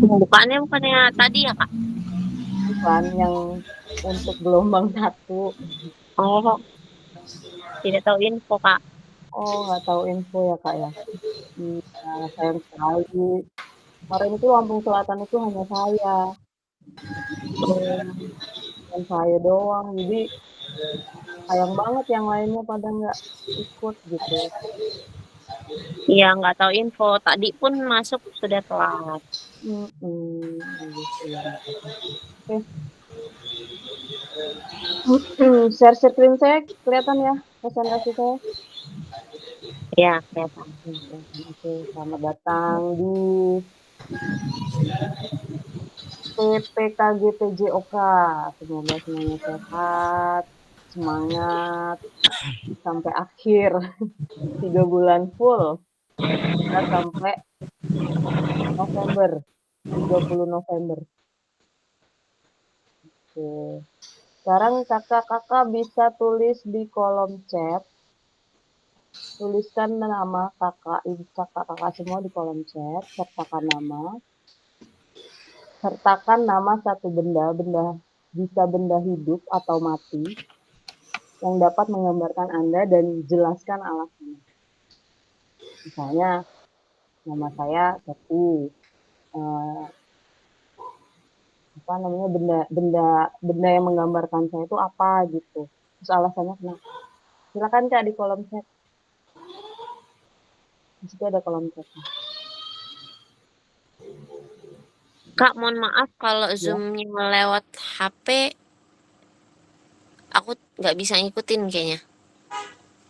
Pembukaannya bukannya tadi ya, Kak? Bukan yang untuk gelombang satu. Oh, tidak tahu info, Kak. Oh, nggak tahu info ya, Kak, ya? Iya, sayang sekali. Kemarin itu Lampung Selatan itu hanya saya, Oh, dan saya doang. Jadi sayang banget yang lainnya pada nggak ikut gitu. iya nggak tahu info. Tadi pun masuk sudah telat. Gitu ya, nggak apa-apa. Oke, share screen saya kelihatan ya, presentasi saya? Iya, kelihatan. Kelihatan. Oke, selamat datang di PPKGPJOK. Semoga semuanya sehat, semangat, sampai akhir. 3 bulan full, kita sampai November, 30 November. Oke. Sekarang kakak-kakak bisa tulis di kolom chat, tuliskan nama kakak, kakak-kakak semua di kolom chat, sertakan nama satu benda, bisa benda hidup atau mati, yang dapat menggambarkan Anda dan jelaskan alasannya. Misalnya, nama saya Keti, eh, apa namanya benda benda benda yang menggambarkan saya itu apa gitu. Terus alasannya kenapa? Silakan Kak di kolom chat. Di situ ada kolom chat. Kak, mohon maaf kalau Ya. Zoom-nya lewat HP, aku nggak bisa ngikutin kayaknya.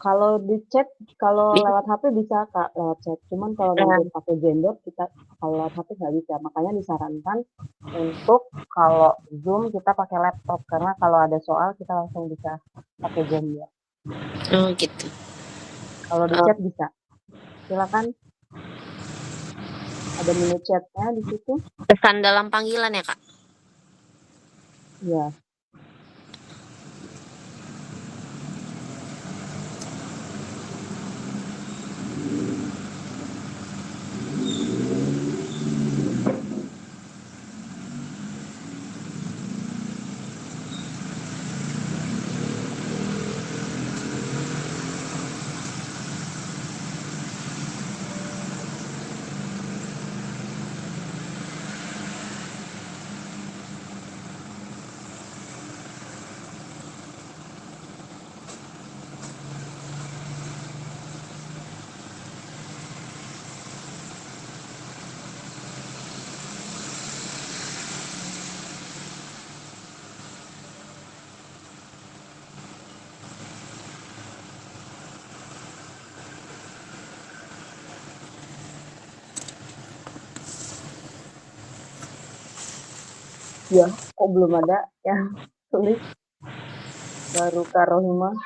Kalau di chat, kalau Bisa? lewat HP bisa Kak, lewat chat. Cuman kalau nanti Eh, pakai Gendot, kita kalau lewat HP nggak bisa. Makanya disarankan untuk kalau Zoom kita pakai laptop karena kalau ada soal kita langsung bisa pakai Gendot. oh gitu. Kalau di Eh, chat bisa. Silakan, ada menu chatnya di situ. pesan dalam panggilan ya, Kak? Ya. Ya, kok belum ada yang tulis? Baru Kak Rohimah,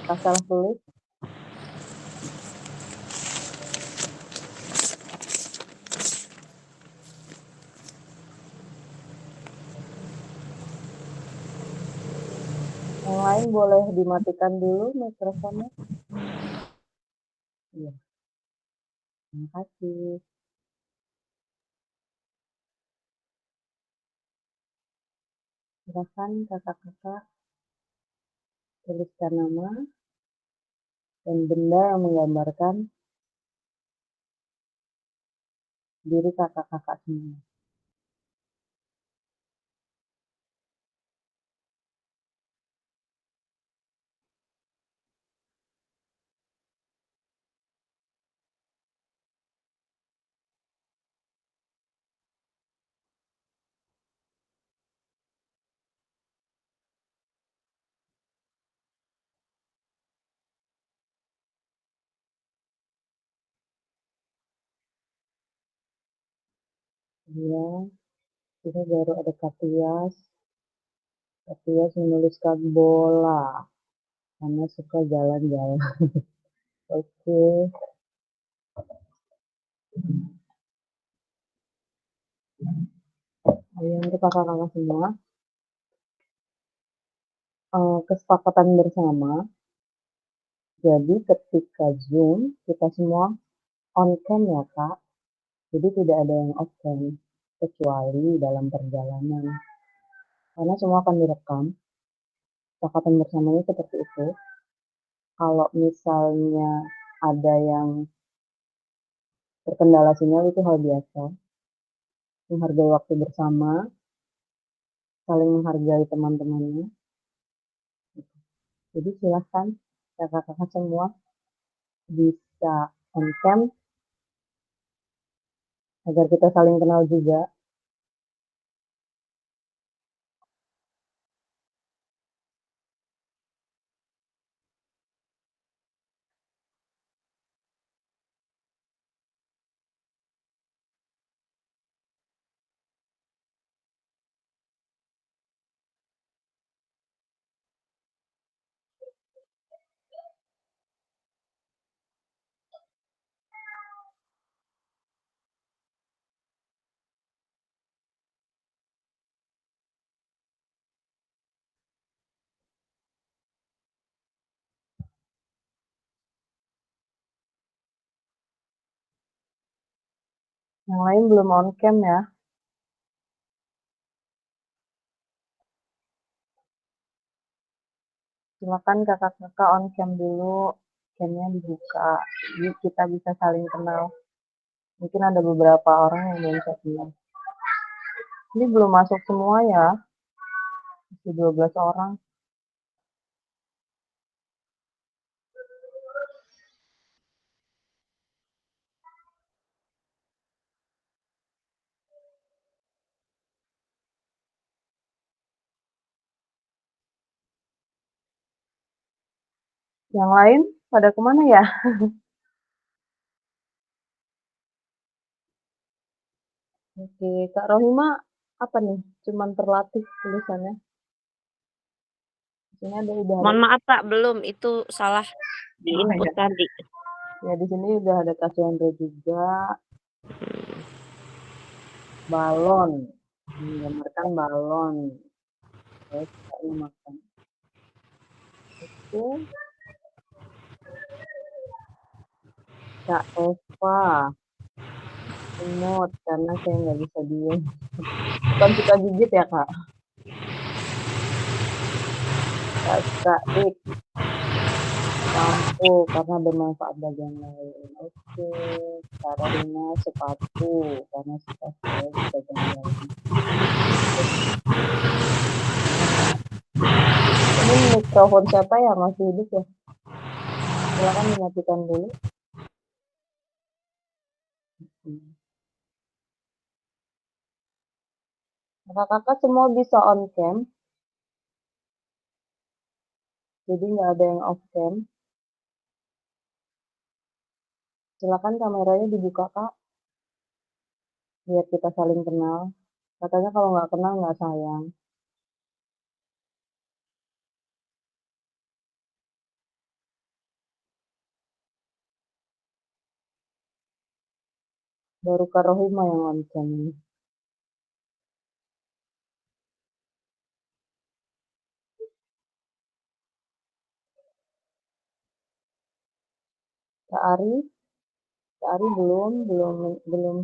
apa salah tulis? Yang lain boleh dimatikan dulu mikrofonnya. Iya, terima kasih. Silakan kakak-kakak tuliskan nama dan benda yang menggambarkan diri kakak-kakak semua. Ya, ini baru ada Katias. Katias menuliskan bola karena suka jalan-jalan. Oke, ayo untuk kakak-kakak semua. Kesepakatan bersama. Jadi ketika Zoom kita semua on cam ya Kak. Jadi tidak ada yang off-cam, kecuali dalam perjalanan. Karena semua akan direkam, kesepakatan bersamanya seperti itu. Kalau misalnya ada yang terkendala sinyal itu hal biasa. Menghargai waktu bersama, saling menghargai teman-temannya. Jadi silahkan kakak-kakak semua bisa on cam agar kita saling kenal juga. Yang lain belum on cam ya. Silakan kakak-kakak on cam dulu, camnya dibuka. Jadi kita bisa saling kenal. Mungkin ada beberapa orang yang belum saya kenal. Ini belum masuk semua ya, masih 12 orang. Yang lain pada kemana ya? Oke, Kak Rohima apa nih? Cuman terlatih tulisannya. Di sini udah ada. Mohon maaf Kak, belum. Itu salah di Oh input ya. tadi. Ya di sini udah ada Cassandra juga, balon, menggambarkan balon. Terus kayaknya makan. Oke, Kak Eva, imut karena saya nggak bisa diem. Bukan suka gigit ya Kak? Kak Ik, lampu karena bermanfaat bagi yang lain. Oke, Kak Rohima, sepatu karena sepatu saya bisa jalan-jalan. Ini mikrofon siapa ya masih hidup ya? Silakan dimatikan dulu. Kakak-kakak semua bisa on cam, jadi nggak ada yang off cam. Silakan kameranya dibuka Kak, biar kita saling kenal. Katanya kalau nggak kenal nggak sayang. Baru Kak Rohima yang on cam. Kak Ari, Kak Ari belum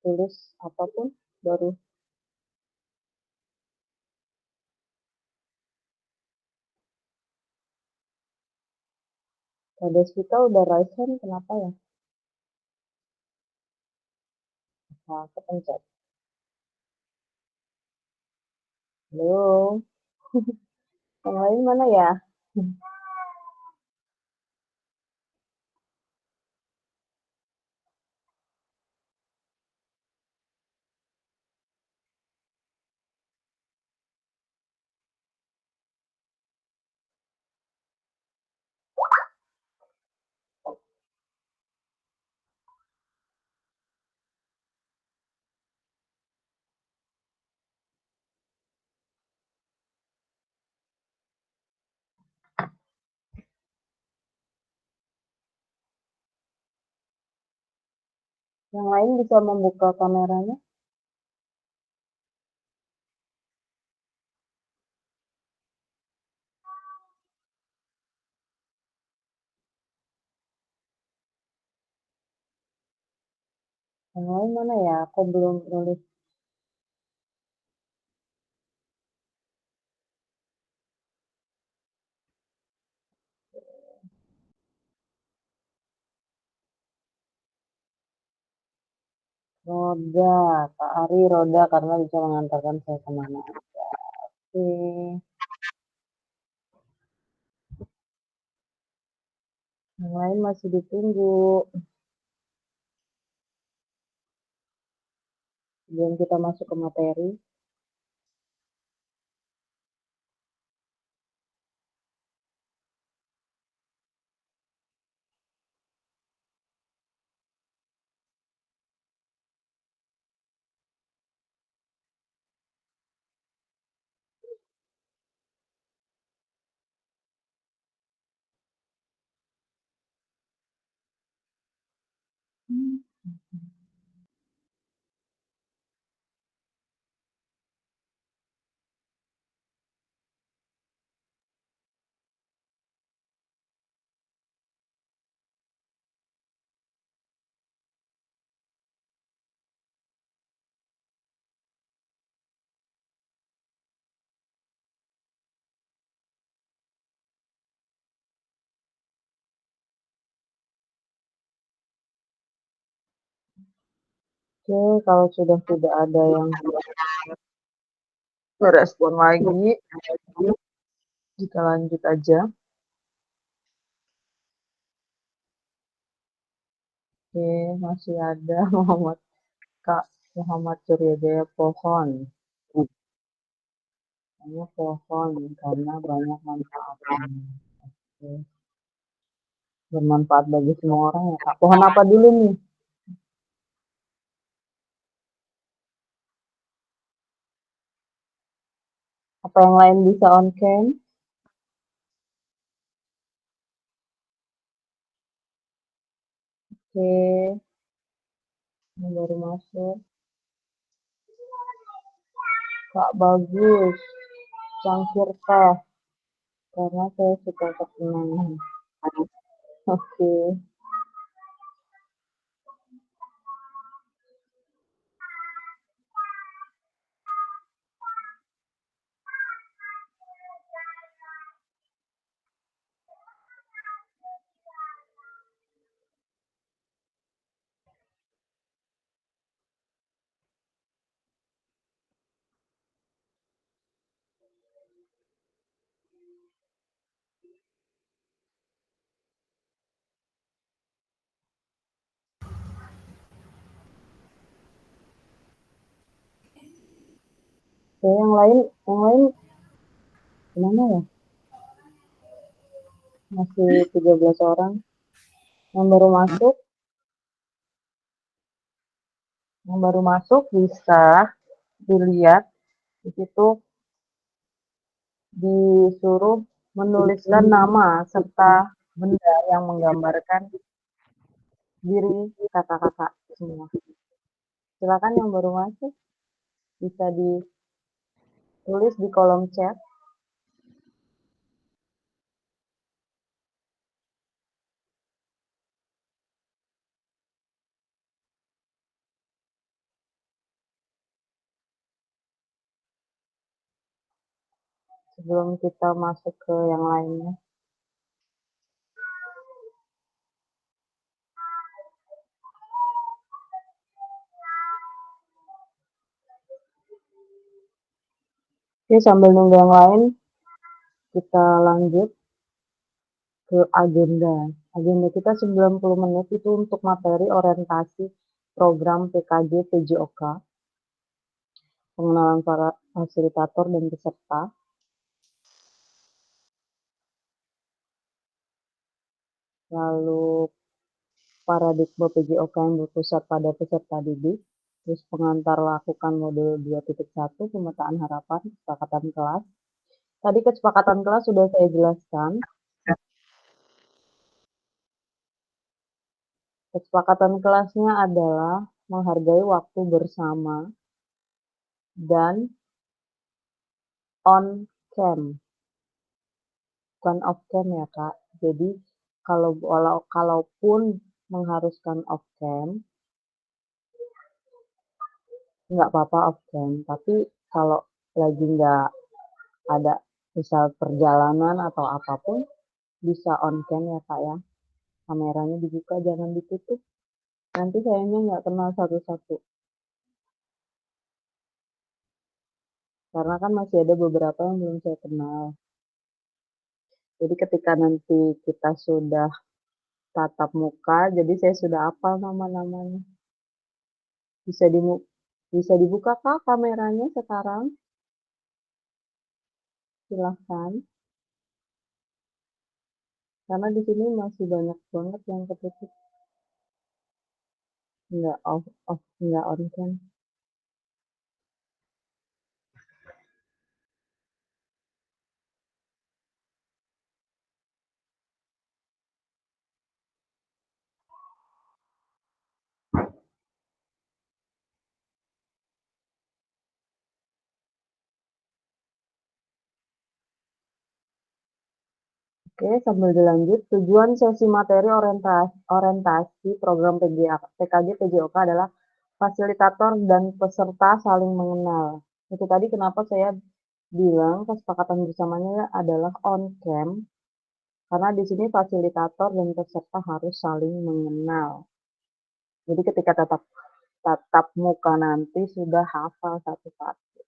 tulis apapun, baru Kak Desvita udah raise hand, kenapa ya? Nah, kepencet. Halo, yang lain mana ya? Yang lain bisa membuka kameranya. Yang lain mana ya? Aku belum nulis. Roda, Kak Ari roda karena bisa mengantarkan saya kemana aja. Oke, yang lain masih ditunggu. Sebelum kita masuk ke materi. Oke, kalau sudah tidak ada yang merespon lagi, kita lanjut aja. Oke, masih ada Kak Muhammad Suryajaya pohon. Hanya pohon karena banyak manfaatnya. Oke. Bermanfaat bagi semua orang ya Kak. Pohon apa dulu nih? Apa yang lain bisa on cam? Oke, yang baru masuk. Kak bagus, cangkir teh, karena saya suka ketenangan. Oke, oke yang lain gimana ya? Masih 13 orang. Yang baru masuk, bisa dilihat di situ disuruh menuliskan nama serta benda yang menggambarkan diri kakak-kakak semua. Silakan yang baru masuk bisa ditulis di kolom chat. Sebelum kita masuk ke yang lainnya. Oke, sambil nunggu yang lain, kita lanjut ke agenda. Agenda kita 90 menit itu untuk materi orientasi program PKJ PJOK, pengenalan para fasilitator dan peserta, lalu paradigma PJOK yang berpusat pada peserta didik, terus pengantar lakukan modul 2.1, pemetaan harapan, kesepakatan kelas. Tadi kesepakatan kelas sudah saya jelaskan. Kesepakatan kelasnya adalah menghargai waktu bersama dan on cam, bukan off cam ya Kak. Jadi kalaupun mengharuskan off cam, nggak apa-apa off-cam, tapi kalau lagi nggak ada misal perjalanan atau apapun bisa on-cam ya, Kak, ya. Kameranya dibuka, jangan ditutup, nanti sayangnya nggak kenal satu-satu. Karena kan masih ada beberapa yang belum saya kenal. Jadi ketika nanti kita sudah tatap muka, jadi saya sudah hafal nama-namanya. Bisa dimu bisa dibuka, Kak, kameranya sekarang? Silahkan. Karena di sini masih banyak banget yang ketutup, nggak off, nggak on cam. Oke, sambil dilanjut, tujuan sesi materi orientasi program PKJ PJOK adalah fasilitator dan peserta saling mengenal. Itu tadi kenapa saya bilang kesepakatan bersamanya adalah on cam, karena di sini fasilitator dan peserta harus saling mengenal. Jadi ketika tatap tatap muka nanti sudah hafal satu-satu.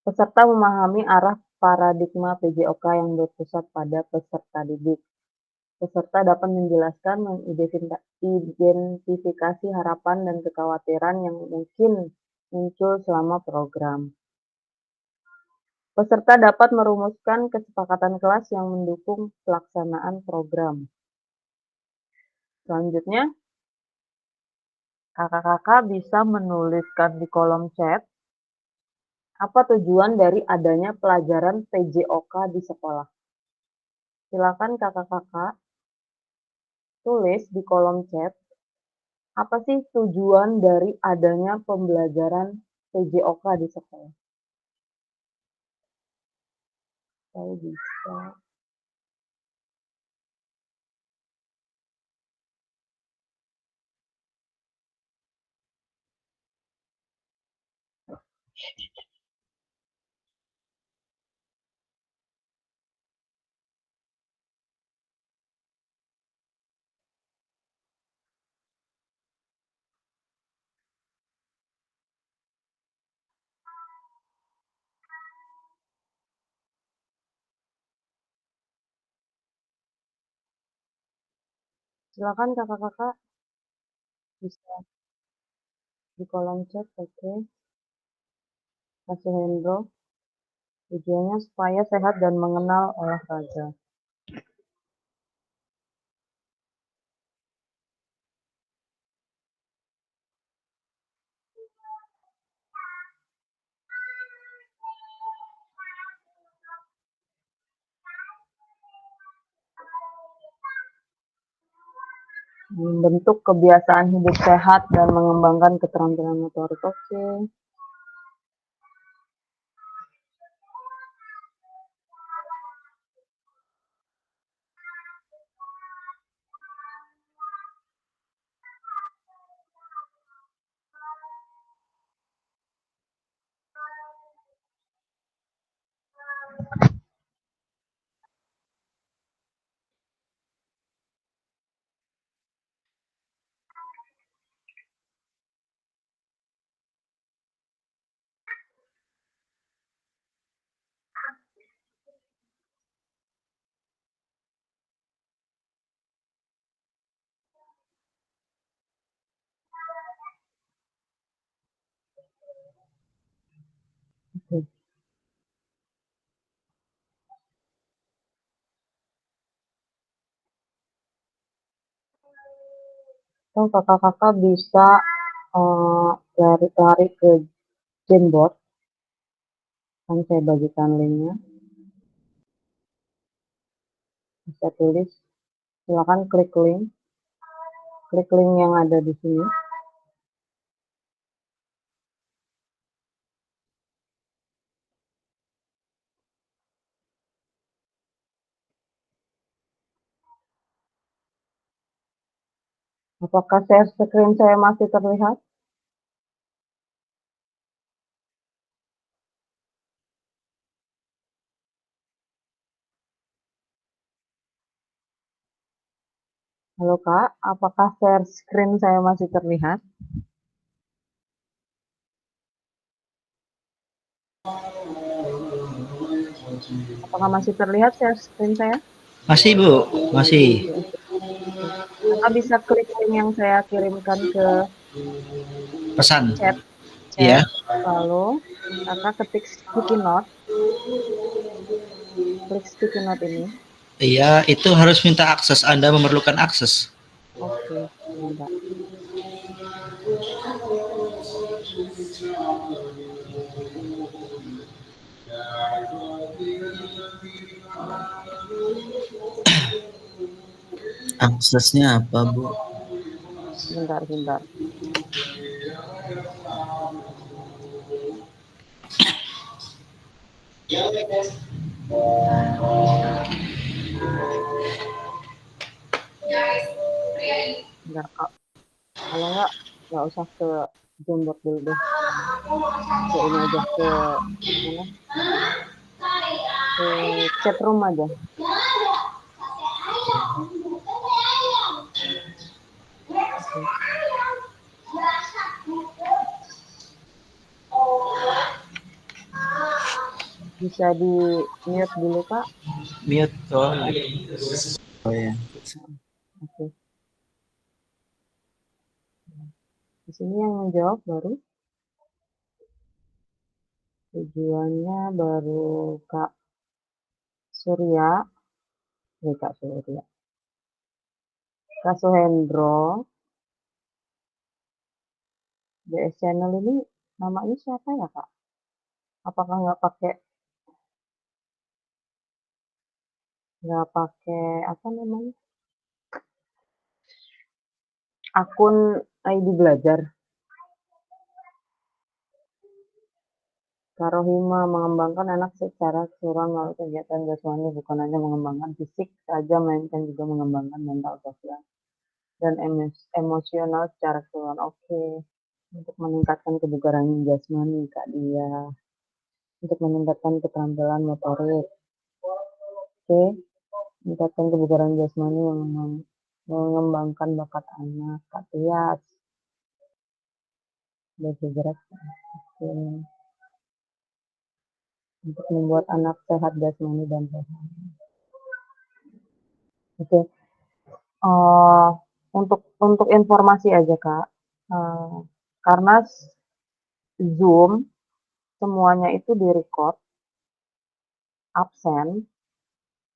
Peserta memahami arah paradigma PJOK yang berpusat pada peserta didik. Peserta dapat menjelaskan, mengidentifikasi harapan dan kekhawatiran yang mungkin muncul selama program. Peserta dapat merumuskan kesepakatan kelas yang mendukung pelaksanaan program. Selanjutnya, kakak-kakak bisa menuliskan di kolom chat apa tujuan dari adanya pelajaran PJOK di sekolah. Silakan kakak-kakak tulis di kolom chat apa sih tujuan dari adanya pembelajaran PJOK di sekolah. Saya bisa. Silakan kakak-kakak bisa di kolom chat, oke. Kasih Hendro. Tujuannya supaya sehat dan mengenal olahraga. Membentuk kebiasaan hidup sehat dan mengembangkan keterampilan motorik. Oke. Oke. So, kakak-kakak bisa lari-lari ke Jamboard. Kan saya bagikan linknya. Bisa tulis. Silakan klik link. Klik link yang ada di sini. Apakah share screen saya masih terlihat? Halo Kak, apakah share screen saya masih terlihat? Apakah masih terlihat share screen saya? Masih Bu, masih. Oke, oke, oke. Kakak bisa klik link yang saya kirimkan ke Pesan. chat, Iya. lalu kakak ketik sticky note, klik sticky note ini. Iya, itu harus minta akses. Anda memerlukan akses. Oke, sebentar. Aksesnya apa, Bu? Sebentar, sebentar. Sebentar Kak. Kalau nggak usah ke Jamboard dulu deh. Ke ini aja, ke mana? Ke chat room aja. Oke. Bisa di mute dulu Kak. Mute. Oh ya. Oke. Di sini yang menjawab baru tujuannya baru Kak Surya, Kak Surya, Kak Suhendro, BS Channel ini namanya siapa ya Kak? Apakah nggak pakai apa namanya akun ID belajar? Kak Rohima mengembangkan anak secara keseluruhan melalui kegiatan jasmani bukan hanya mengembangkan fisik saja melainkan juga mengembangkan mental sosial dan emosional secara keseluruhan. Oke, untuk meningkatkan kebugaran jasmani Kak Dia, untuk meningkatkan keterampilan motorik. Oke, meningkatkan kebugaran jasmani, mengembangkan bakat anak Kak Tias, bergerak. Oke, untuk membuat anak sehat jasmani dan sehat. Oke, uh, untuk informasi aja Kak, karena Zoom semuanya itu direcord, absen,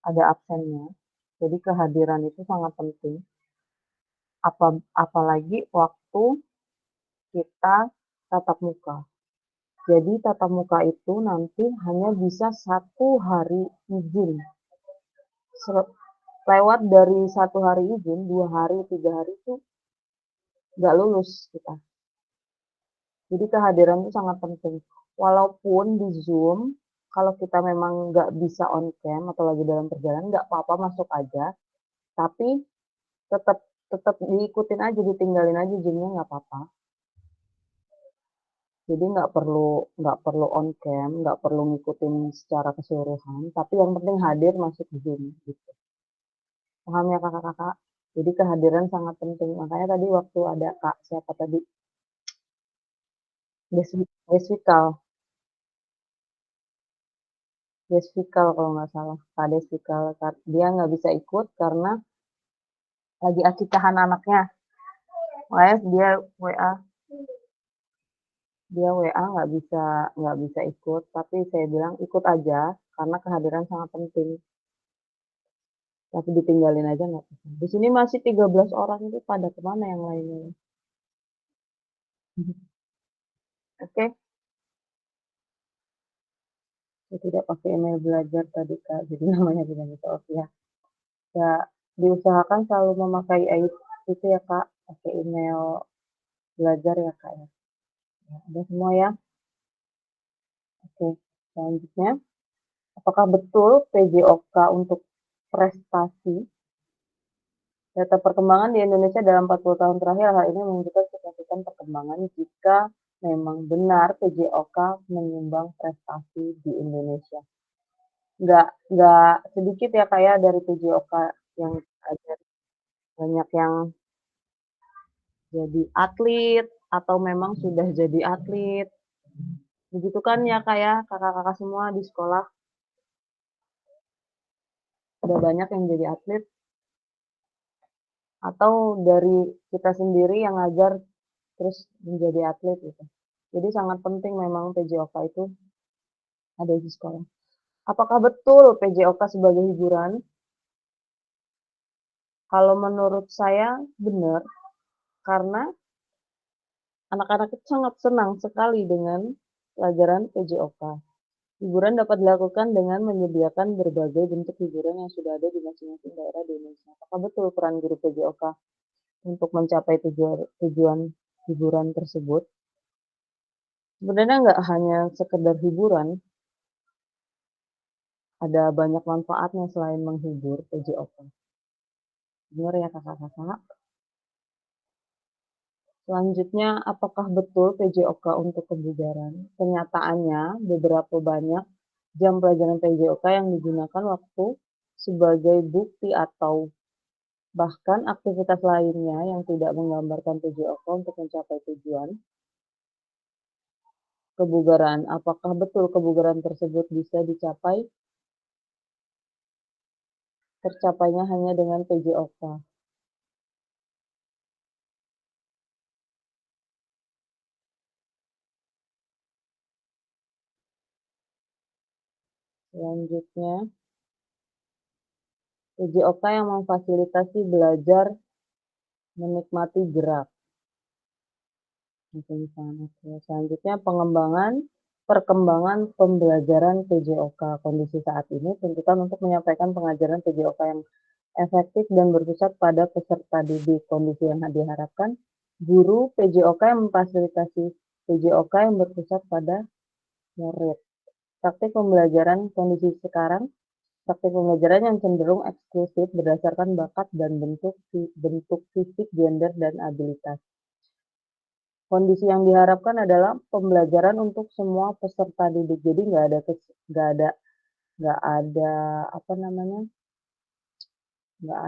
ada absennya. Jadi kehadiran itu sangat penting. Apalagi waktu kita tatap muka. Jadi tatap muka itu nanti hanya bisa 1 hari izin. Lewat dari 1 hari izin, 2 hari, 3 hari itu nggak lulus kita. Jadi kehadiran itu sangat penting. Walaupun di Zoom, kalau kita memang nggak bisa on cam atau lagi dalam perjalanan, nggak apa-apa masuk aja. Tapi tetap tetap diikutin aja, ditinggalin aja Zoom-nya nggak apa-apa. Jadi nggak perlu on cam, nggak perlu ngikutin secara keseluruhan, tapi yang penting hadir masuk Zoom gitu. Paham ya Kakak-kakak? Jadi kehadiran sangat penting. Makanya tadi waktu ada Kak siapa tadi? Deswikal, Deswikal kalau nggak salah. Kak Deswikal, dia nggak bisa ikut karena lagi akikahan anaknya. Makanya dia WA nggak bisa ikut, tapi saya bilang ikut aja karena kehadiran sangat penting. Tapi ditinggalin aja nggak apa-apa. Di sini masih 13 orang itu pada kemana yang lainnya? Oke, saya tidak pakai email belajar tadi Kak, jadi namanya tidak bisa oke ya. Ya, diusahakan selalu memakai itu ya Kak, pakai email belajar ya Kak ya. Ya, udah semua ya. Oke, selanjutnya, apakah betul PJOK untuk prestasi? Data perkembangan di Indonesia dalam 40 tahun terakhir, hal ini menunjukkan signifikan perkembangan jika memang benar PJOK menyumbang prestasi di Indonesia. Nggak sedikit ya kayak dari PJOK yang ada. banyak yang jadi atlet atau memang sudah jadi atlet. Begitu kan ya Kak ya, kakak-kakak semua di sekolah ada banyak yang jadi atlet atau dari kita sendiri yang ngajar terus menjadi atlet gitu. Jadi sangat penting memang PJOK itu ada di sekolah. Apakah betul PJOK sebagai hiburan? Kalau menurut saya benar, karena anak-anak itu sangat senang sekali dengan pelajaran PJOK. Hiburan dapat dilakukan dengan menyediakan berbagai bentuk hiburan yang sudah ada di masing-masing daerah di Indonesia. Apakah betul peran guru PJOK untuk mencapai tujuan hiburan tersebut? Sebenarnya nggak hanya sekedar hiburan, ada banyak manfaatnya selain menghibur PJOK. Benar ya kakak-kakak? Selanjutnya, apakah betul PJOK untuk kebugaran? Kenyataannya, beberapa banyak jam pelajaran PJOK yang digunakan waktu sebagai bukti atau bahkan aktivitas lainnya yang tidak menggambarkan PJOK untuk mencapai tujuan kebugaran. Apakah betul kebugaran tersebut bisa tercapainya hanya dengan PJOK? Selanjutnya, PJOK yang memfasilitasi belajar menikmati gerak. Selanjutnya, perkembangan pembelajaran PJOK. Kondisi saat ini tuntutan untuk menyampaikan pengajaran PJOK yang efektif dan berpusat pada peserta didik. Kondisi yang diharapkan, guru PJOK yang memfasilitasi PJOK yang berpusat pada murid. Praktik pembelajaran kondisi sekarang, praktik pembelajaran yang cenderung eksklusif berdasarkan bakat dan bentuk fisik, gender, dan abilitas. Kondisi yang diharapkan adalah pembelajaran untuk semua peserta didik. Jadi nggak ada apa namanya, nggak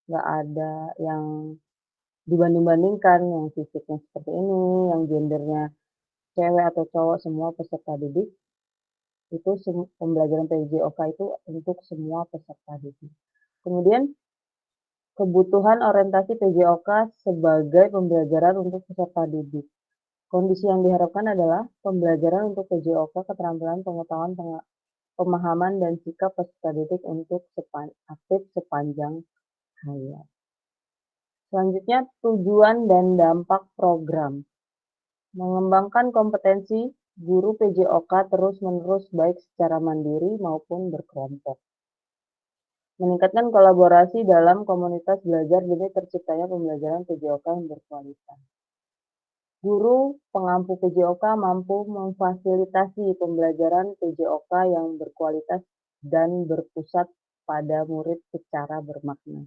ada yang dibanding-bandingkan, yang fisiknya seperti ini, yang gendernya cewek atau cowok, semua peserta didik. Itu pembelajaran PJOK itu untuk semua peserta didik. Kemudian kebutuhan orientasi PJOK sebagai pembelajaran untuk peserta didik. Kondisi yang diharapkan adalah pembelajaran untuk PJOK, keterampilan, pengetahuan, pemahaman, dan sikap peserta didik untuk aktif sepanjang hayat. Selanjutnya, tujuan dan dampak program. Mengembangkan kompetensi guru PJOK terus-menerus baik secara mandiri maupun berkelompok. Meningkatkan kolaborasi dalam komunitas belajar demi terciptanya pembelajaran PJOK yang berkualitas. Guru pengampu PJOK mampu memfasilitasi pembelajaran PJOK yang berkualitas dan berpusat pada murid secara bermakna.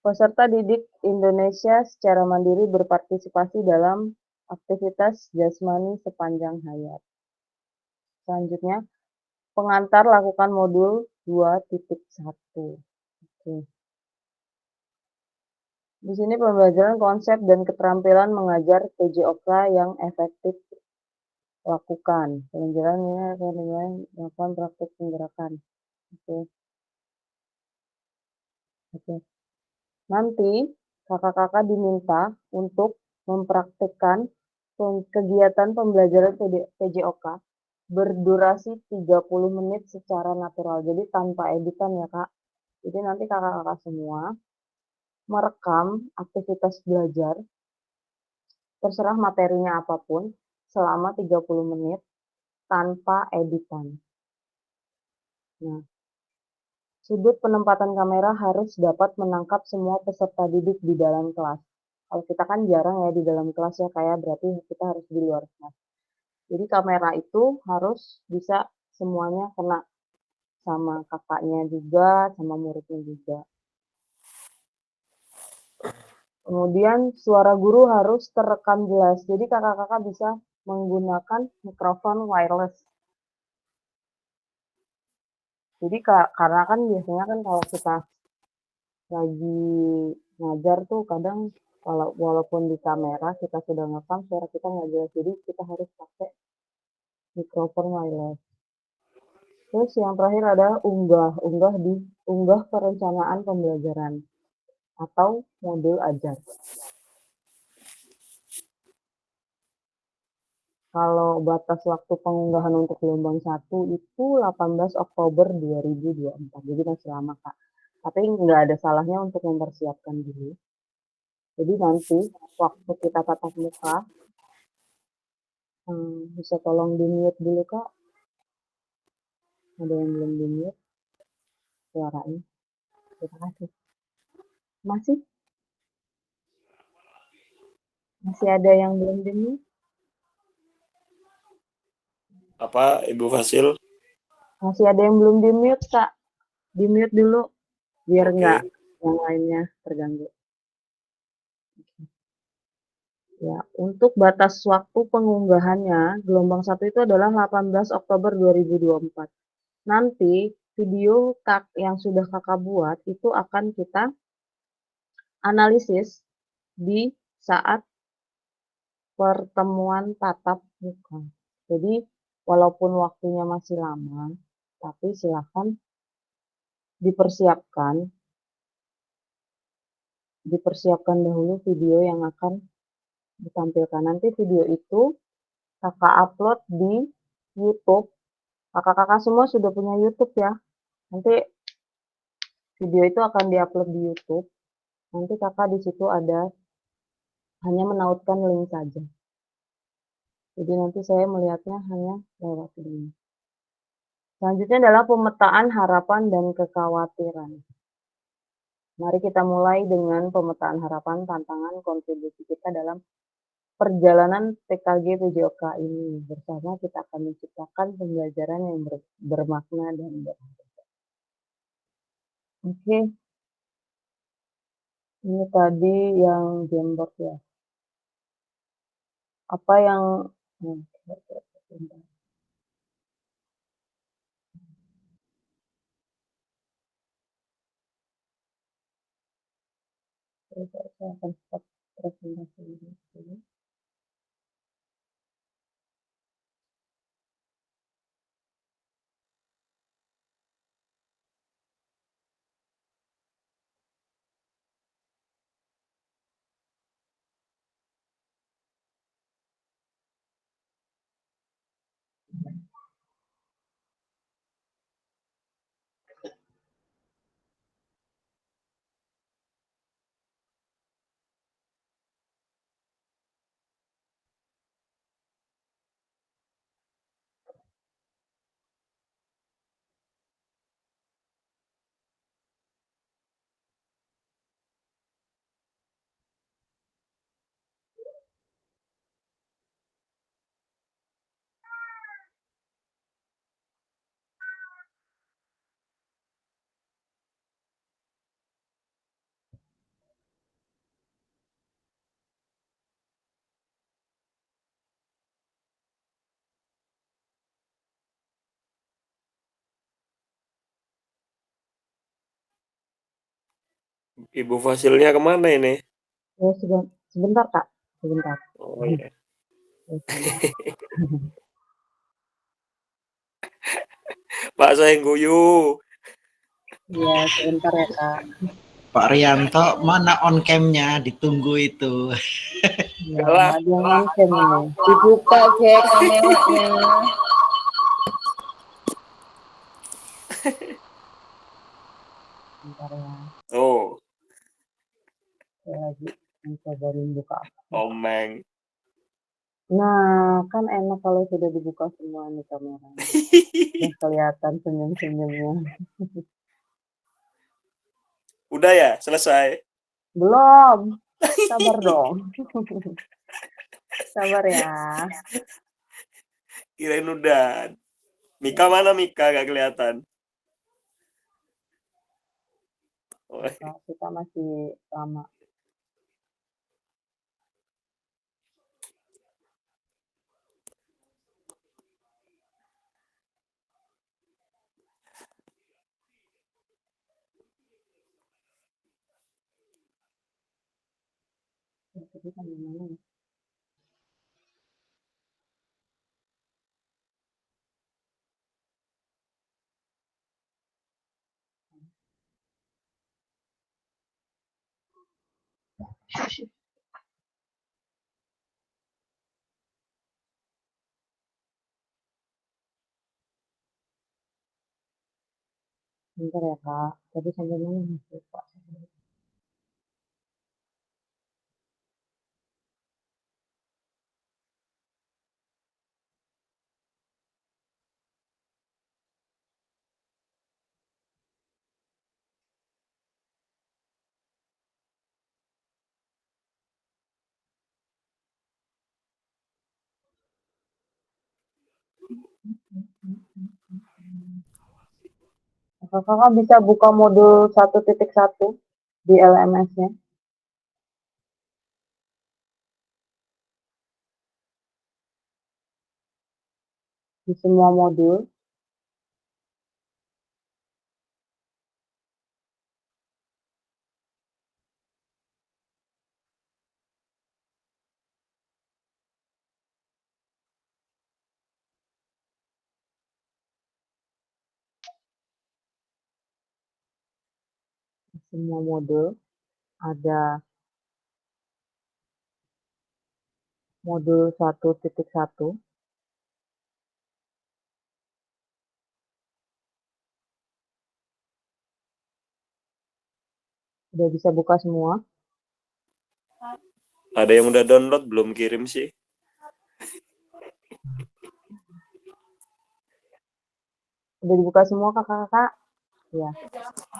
Peserta didik Indonesia secara mandiri berpartisipasi dalam aktivitas jasmani sepanjang hayat. Selanjutnya, pengantar lakukan modul 2.1. Oke. Di sini pembelajaran konsep dan keterampilan mengajar PJOK yang efektif lakukan. Pembelajarannya akan melakukan praktik penggerakan. Oke. Nanti kakak-kakak diminta untuk mempraktikkan kegiatan pembelajaran PJOK berdurasi 30 menit secara natural. Jadi tanpa editan ya Kak. Jadi nanti kakak-kakak semua merekam aktivitas belajar, terserah materinya apapun, selama 30 menit tanpa editan. Nah, sudut penempatan kamera harus dapat menangkap semua peserta didik di dalam kelas. Kalau kita kan jarang ya di dalam kelas ya, kayak berarti kita harus di luar kelas. Jadi kamera itu harus bisa semuanya kena, sama kakaknya juga, sama muridnya juga. Kemudian suara guru harus terekam jelas. Jadi kakak-kakak bisa menggunakan mikrofon wireless. Jadi karena kan biasanya kan kalau kita lagi ngajar tuh kadang walaupun di kamera kita sudah ngerekam suara kita nggak jelas, jadi kita harus pakai mikrofon wireless. Terus yang terakhir adalah unggah perencanaan pembelajaran atau modul ajar. Kalau batas waktu pengunggahan untuk gelombang 1 itu 18 Oktober 2024. Jadi masih lama, Kak. Tapi nggak ada salahnya untuk mempersiapkan dulu. Jadi nanti waktu kita tatap muka, bisa tolong di-mute dulu, Kak. Ada yang belum di-mute suaranya. Terima kasih. Masih ada yang belum di-mute? Apa Ibu Fasil? Masih ada yang belum di-mute, Kak. Di-mute dulu biar Oke. nggak yang lainnya terganggu. Ya, untuk batas waktu pengunggahannya, gelombang 1 itu adalah 18 Oktober 2024. Nanti video yang sudah Kakak buat itu akan kita analisis di saat pertemuan tatap muka. Jadi, walaupun waktunya masih lama, tapi silakan dipersiapkan dahulu video yang akan ditampilkan. Nanti video itu Kakak upload di YouTube. Kakak-kakak semua sudah punya YouTube ya. Nanti video itu akan diupload di YouTube. Nanti kakak di situ ada hanya menautkan link saja. Jadi nanti saya melihatnya hanya lewat link. Selanjutnya adalah pemetaan harapan dan kekhawatiran. Mari kita mulai dengan pemetaan harapan, tantangan, kontribusi kita dalam perjalanan PKG PJOK ini. Bersama kita akan menciptakan pembelajaran yang bermakna dan berharga. Oke. Ini tadi yang Jamboard ya. Apa yang saya akan stop presentasi ini dulu. Ibu Fasilnya kemana ini? Ya, sebentar Kak, sebentar. Oh iya. Pak saya guyu. Iya, sebentar ya Kak. Pak Rianto, mana on cam-nya? Ditunggu itu. Ya, Alah. ada yang on cam ini. Dibuka Jack kameranya. Sebentar ya. Oh, Saya lagi mencobain buka. omeng. Nah, kan enak kalau sudah dibuka semua nih kameranya. Udah kelihatan senyum-senyumnya. Udah ya, selesai. Belum. Sabar dong. Sabar ya. Kirain udah. Mika mana Mika? Gak kelihatan. Oh, Kita masih lama. Tadi sampai mana ya? Bentar ya Kak, tadi sampai mana ya? Lupa. Kakak bisa buka modul 1.1 di LMS-nya di semua modul. Di semua modul ada modul 1.1. Udah bisa buka semua. Ada yang udah download belum kirim sih? Udah dibuka semua kakak-kakak? Ya.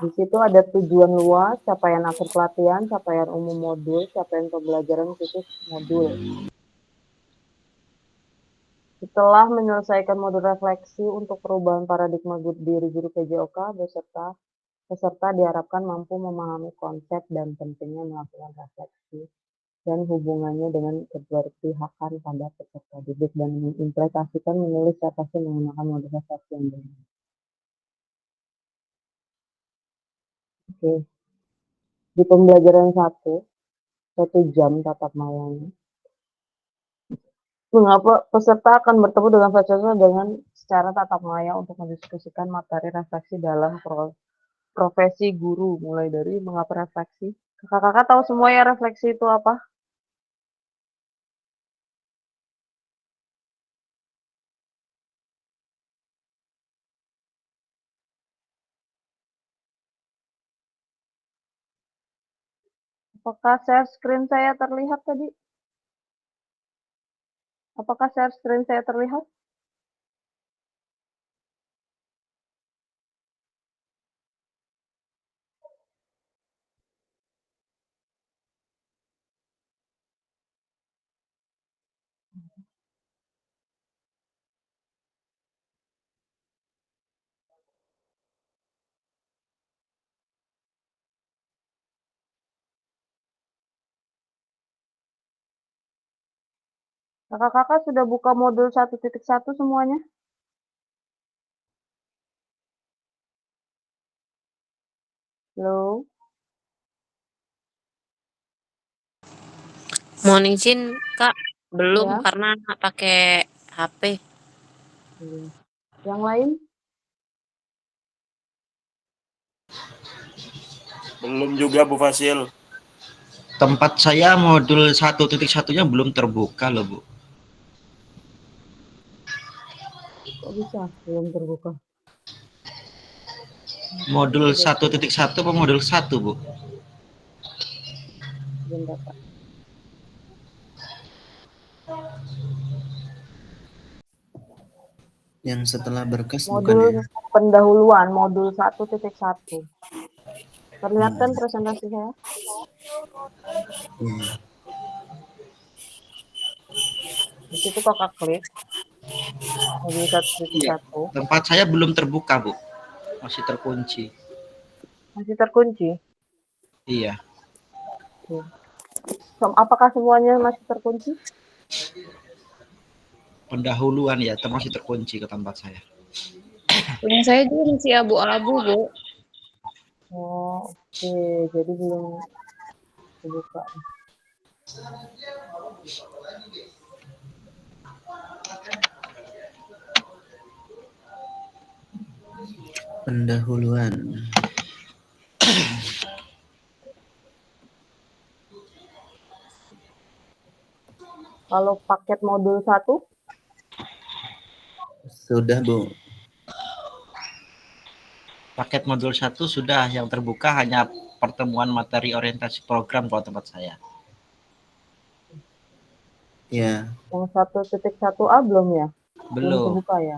Di situ ada tujuan luas, capaian akhir pelatihan, capaian umum modul, capaian pembelajaran khusus modul. Setelah menyelesaikan modul refleksi untuk perubahan paradigma diri guru PJOK, peserta diharapkan mampu memahami konsep dan pentingnya melakukan refleksi dan hubungannya dengan keberpihakan pada peserta didik dan mengimplementasikan menulis refleksi menggunakan modul refleksi yang benar. Oke. Di pembelajaran 1 jam tatap mayanya. Mengapa peserta akan bertemu dengan peserta dengan secara tatap maya untuk mendiskusikan materi refleksi dalam profesi guru, mulai dari mengapa refleksi. Kakak-kakak tahu semua ya refleksi itu apa? Apakah share screen saya terlihat tadi? Apakah share screen saya terlihat? Kakak-kakak sudah buka modul 1.1 semuanya? Halo? Mohon izin, Kak. Belum Ya? karena pakai HP. Iya. Yang lain? Belum juga Bu Fasil. Tempat saya modul 1.1-nya belum terbuka loh, Bu. Kok bisa belum terbuka? Modul 1.1 apa modul 1, Bu? Bentar, Kak. Yang setelah berkas bukan Modul ya? pendahuluan, modul 1.1. Terlihat kan presentasi saya? Iya. Di situ kakak klik modul Iya. 1.1. Tempat saya belum terbuka, Bu. Masih terkunci. Masih terkunci. Iya. Oke. Apakah semuanya masih terkunci? Pendahuluan ya, masih terkunci ke tempat saya. Punya saya juga masih abu-abu, Bu. Oh, oke. Jadi belum terbuka. Pendahuluan. Kalau paket modul 1, Sudah, Bu. Paket modul 1 sudah, yang terbuka hanya pertemuan materi orientasi program kalau tempat saya. Ya, yang 1.1a belum ya? Belum Belum, kebuka ya?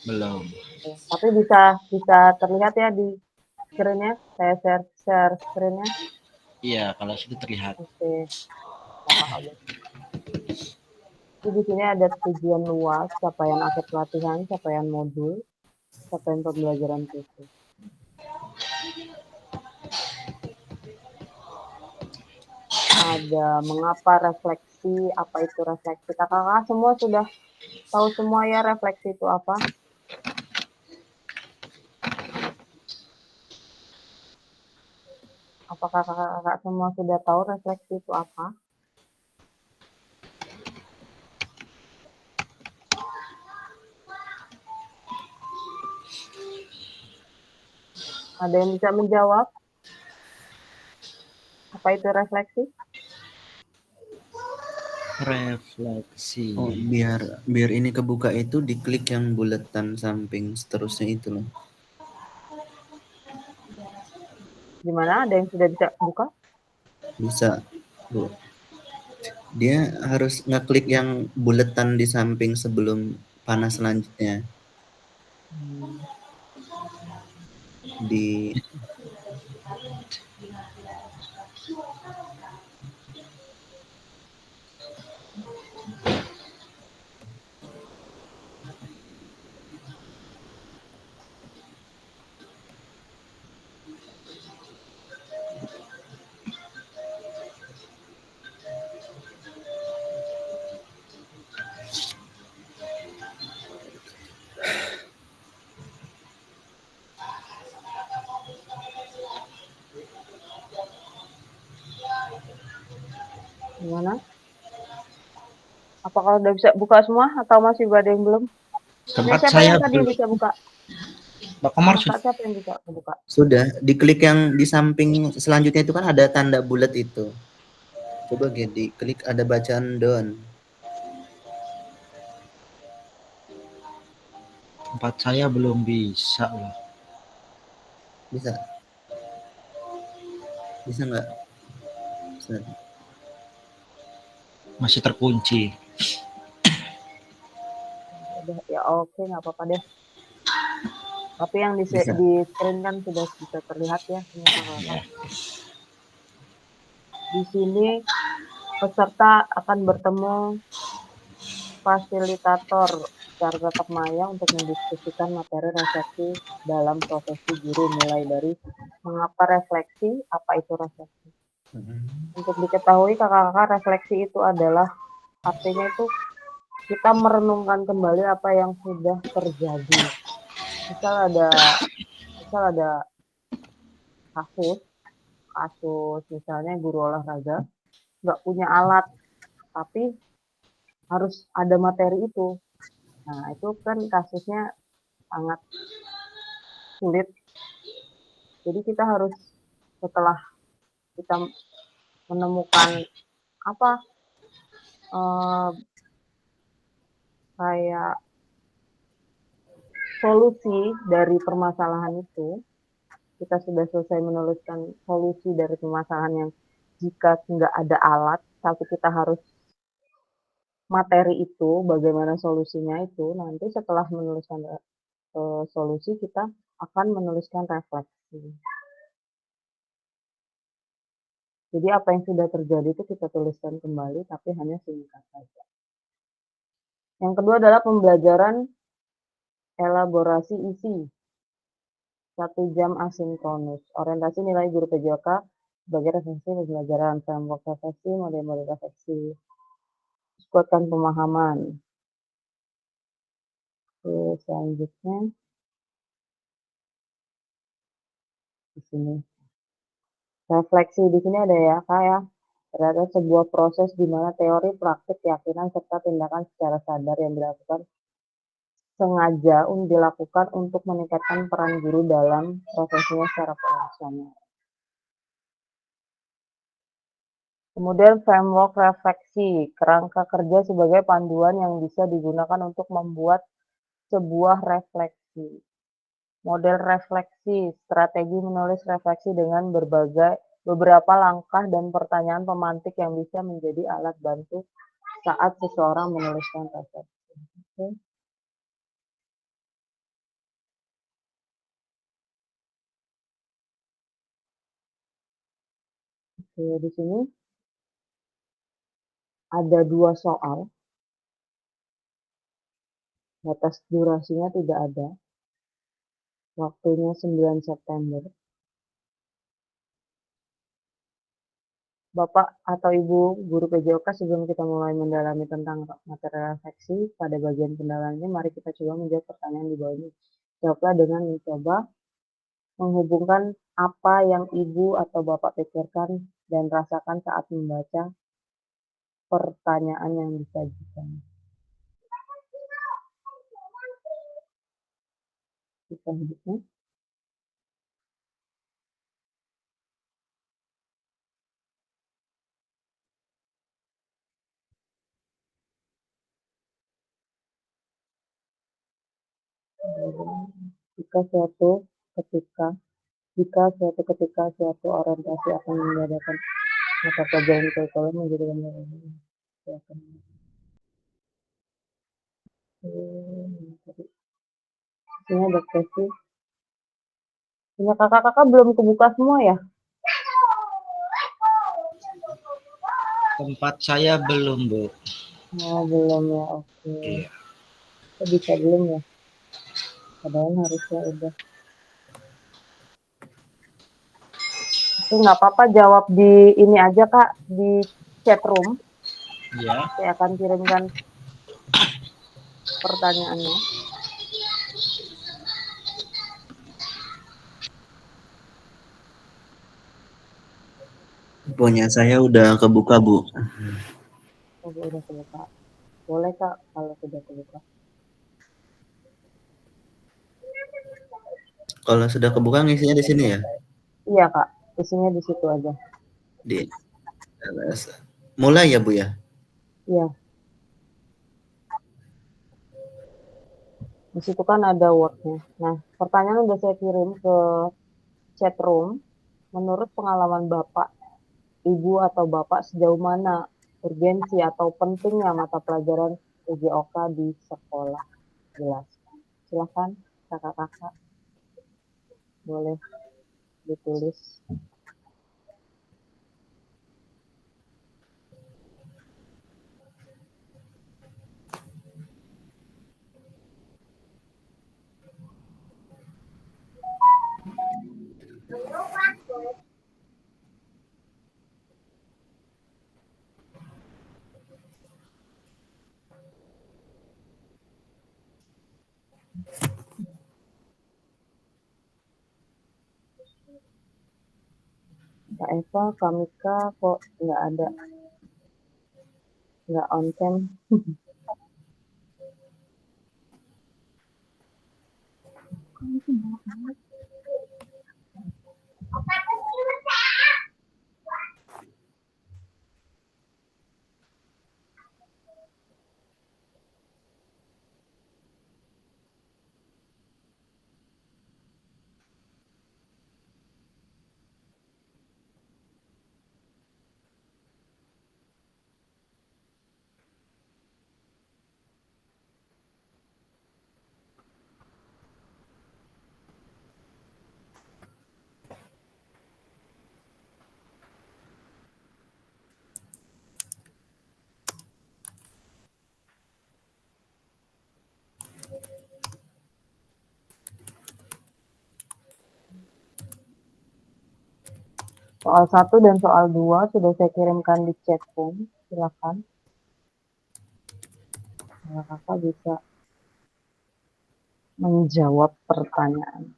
belum. Oke. Tapi bisa terlihat ya di screen-nya. Saya share screen-nya. Iya, kalau situ terlihat. Oke. Jadi di sini ada tujuan luas, capaian akhir pelatihan, capaian modul, capaian pembelajaran khusus. Ada mengapa refleksi, apa itu refleksi. Kakak-kakak semua sudah tahu semua ya refleksi itu apa? Apakah kakak-kakak semua sudah tahu refleksi itu apa? Ada yang bisa menjawab? Apa itu refleksi? Refleksi. oh, biar ini kebuka itu diklik yang buletan samping seterusnya itu loh. Gimana? Ada yang sudah bisa buka? Bisa, Bu. Dia harus ngeklik yang buletan di samping sebelum panah selanjutnya. Di Gimana? Apakah udah bisa buka semua atau masih ada yang belum? Tempat Siapa saya yang tadi belum. bisa buka? Pak Komar Kakak siapa yang bisa buka? sudah diklik yang di samping selanjutnya itu kan ada tanda bulat itu. Coba diklik ada bacaan down. tempat saya belum bisa loh. Bisa? Bisa nggak? Bisa. Masih terkunci. Udah, ya oke, nggak apa-apa deh. Tapi yang di Bisa. screen kan sudah bisa terlihat ya semua kakak-kakak. Di sini peserta akan bertemu fasilitator secara tatap maya untuk mendiskusikan materi refleksi dalam profesi guru, mulai dari mengapa refleksi, apa itu refleksi. Untuk diketahui kakak-kakak, refleksi itu adalah artinya itu kita merenungkan kembali apa yang sudah terjadi. Misal ada kasus misalnya guru olahraga nggak punya alat, tapi harus ada materi itu. Nah, itu kan kasusnya sangat sulit. Jadi kita harus, setelah kita menemukan apa, kayak solusi dari permasalahan itu, kita sudah selesai menuliskan solusi dari permasalahan yang jika nggak ada alat, tapi kita harus materi itu, bagaimana solusinya itu, nanti setelah menuliskan solusi, kita akan menuliskan refleksi. Jadi apa yang sudah terjadi itu kita tuliskan kembali, tapi hanya singkat saja. Yang kedua adalah pembelajaran elaborasi isi. 1 jam asinkronus. Orientasi nilai guru PJK sebagai refleksi pembelajaran, framework refleksi, model-model refleksi. Kuatkan pemahaman. Oke, selanjutnya di sini. Refleksi di sini ada ya, Kak ya. terhadap sebuah proses di mana teori, praktik, keyakinan, serta tindakan secara sadar yang dilakukan sengaja dilakukan untuk meningkatkan peran guru dalam prosesnya secara profesional. Kemudian framework refleksi, kerangka kerja sebagai panduan yang bisa digunakan untuk membuat sebuah refleksi. Model refleksi, strategi menulis refleksi dengan beberapa langkah dan pertanyaan pemantik yang bisa menjadi alat bantu saat seseorang menuliskan refleksi. Oke. Oke, di sini ada 2 soal. Batas durasinya tidak ada. Waktunya 9 September. Bapak atau Ibu guru PJOK, sebelum kita mulai mendalami tentang materi refleksi, pada bagian pendalamannya mari kita coba menjawab pertanyaan di bawah ini. Jawablah dengan mencoba menghubungkan apa yang Ibu atau Bapak pikirkan dan rasakan saat membaca pertanyaan yang disajikan. Selanjutnya, jika suatu ketika suatu orientasi akan mengadakan mata pelajaran kurikulum menjadi ini ada sesi. Punya kakak-kakak belum kebuka semua ya? Tempat saya belum, Bu. Oh, belum ya, oke. Iya. Kok bisa belum ya? Padahal harusnya udah. Oke, nggak apa-apa, jawab di ini aja Kak, di chat room. Iya. Saya akan kirimkan pertanyaannya. Punya saya udah kebuka, Bu. Oh, udah kebuka. Boleh Kak, kalau sudah kebuka. Kalau sudah kebuka ngisinya di sini ya? Iya Kak, isinya di situ aja. Di mulai ya, Bu ya? Iya. Di situ kan ada Word-nya. Nah, pertanyaan udah saya kirim ke chat room. Menurut pengalaman Bapak, Ibu atau Bapak, sejauh mana urgensi atau pentingnya mata pelajaran PJOK di sekolah? Jelaskan. Silakan kakak-kakak, boleh ditulis. Kak Eva, Kak Mika kok nggak ada, nggak on cam. Soal 1 dan soal 2 sudah saya kirimkan di chat room. Silakan. Kakak bisa menjawab pertanyaan.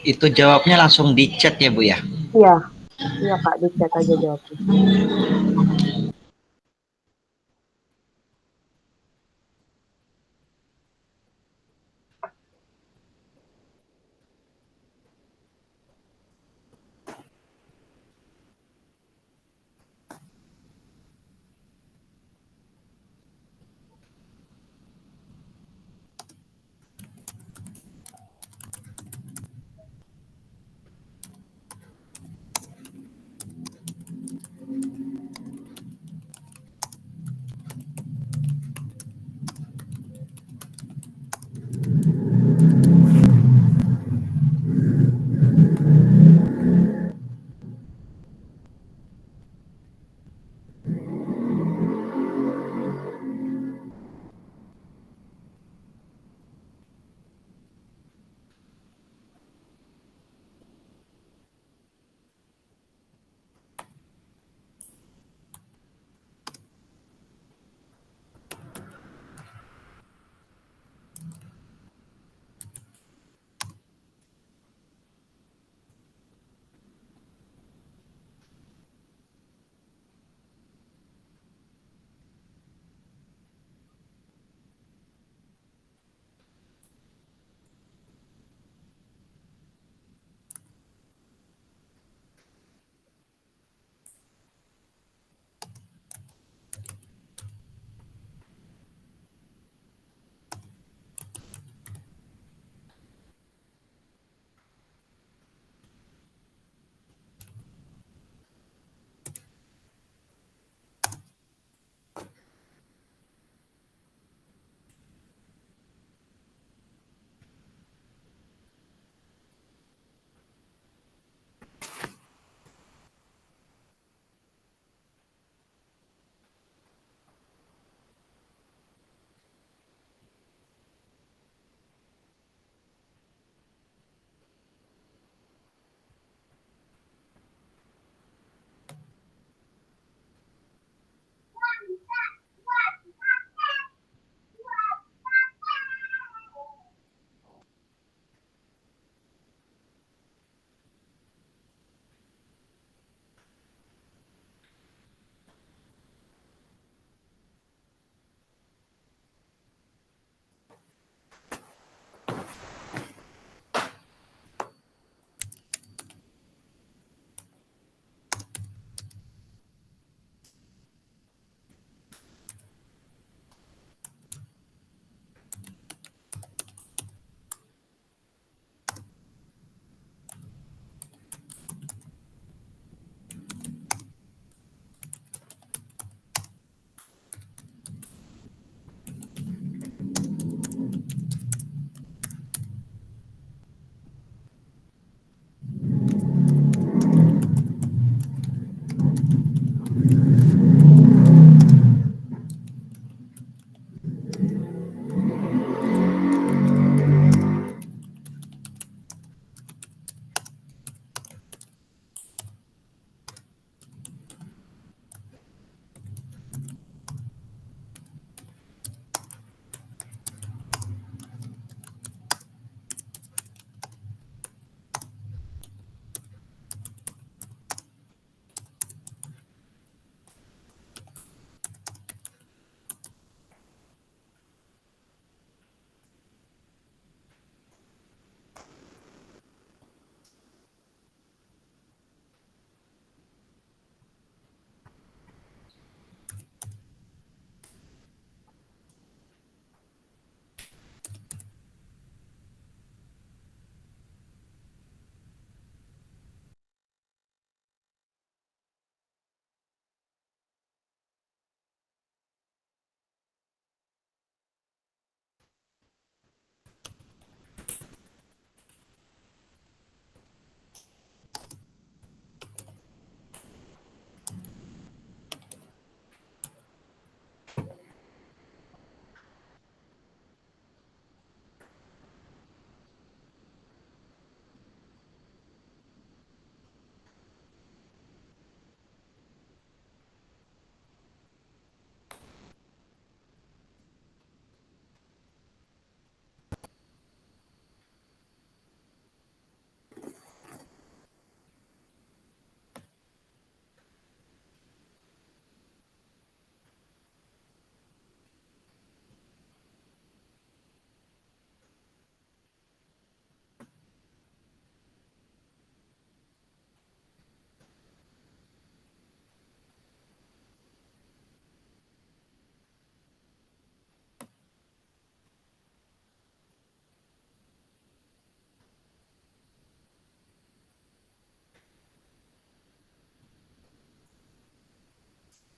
Itu jawabnya langsung di chat ya, Bu ya? Iya, iya Kak, di chat aja jawabnya.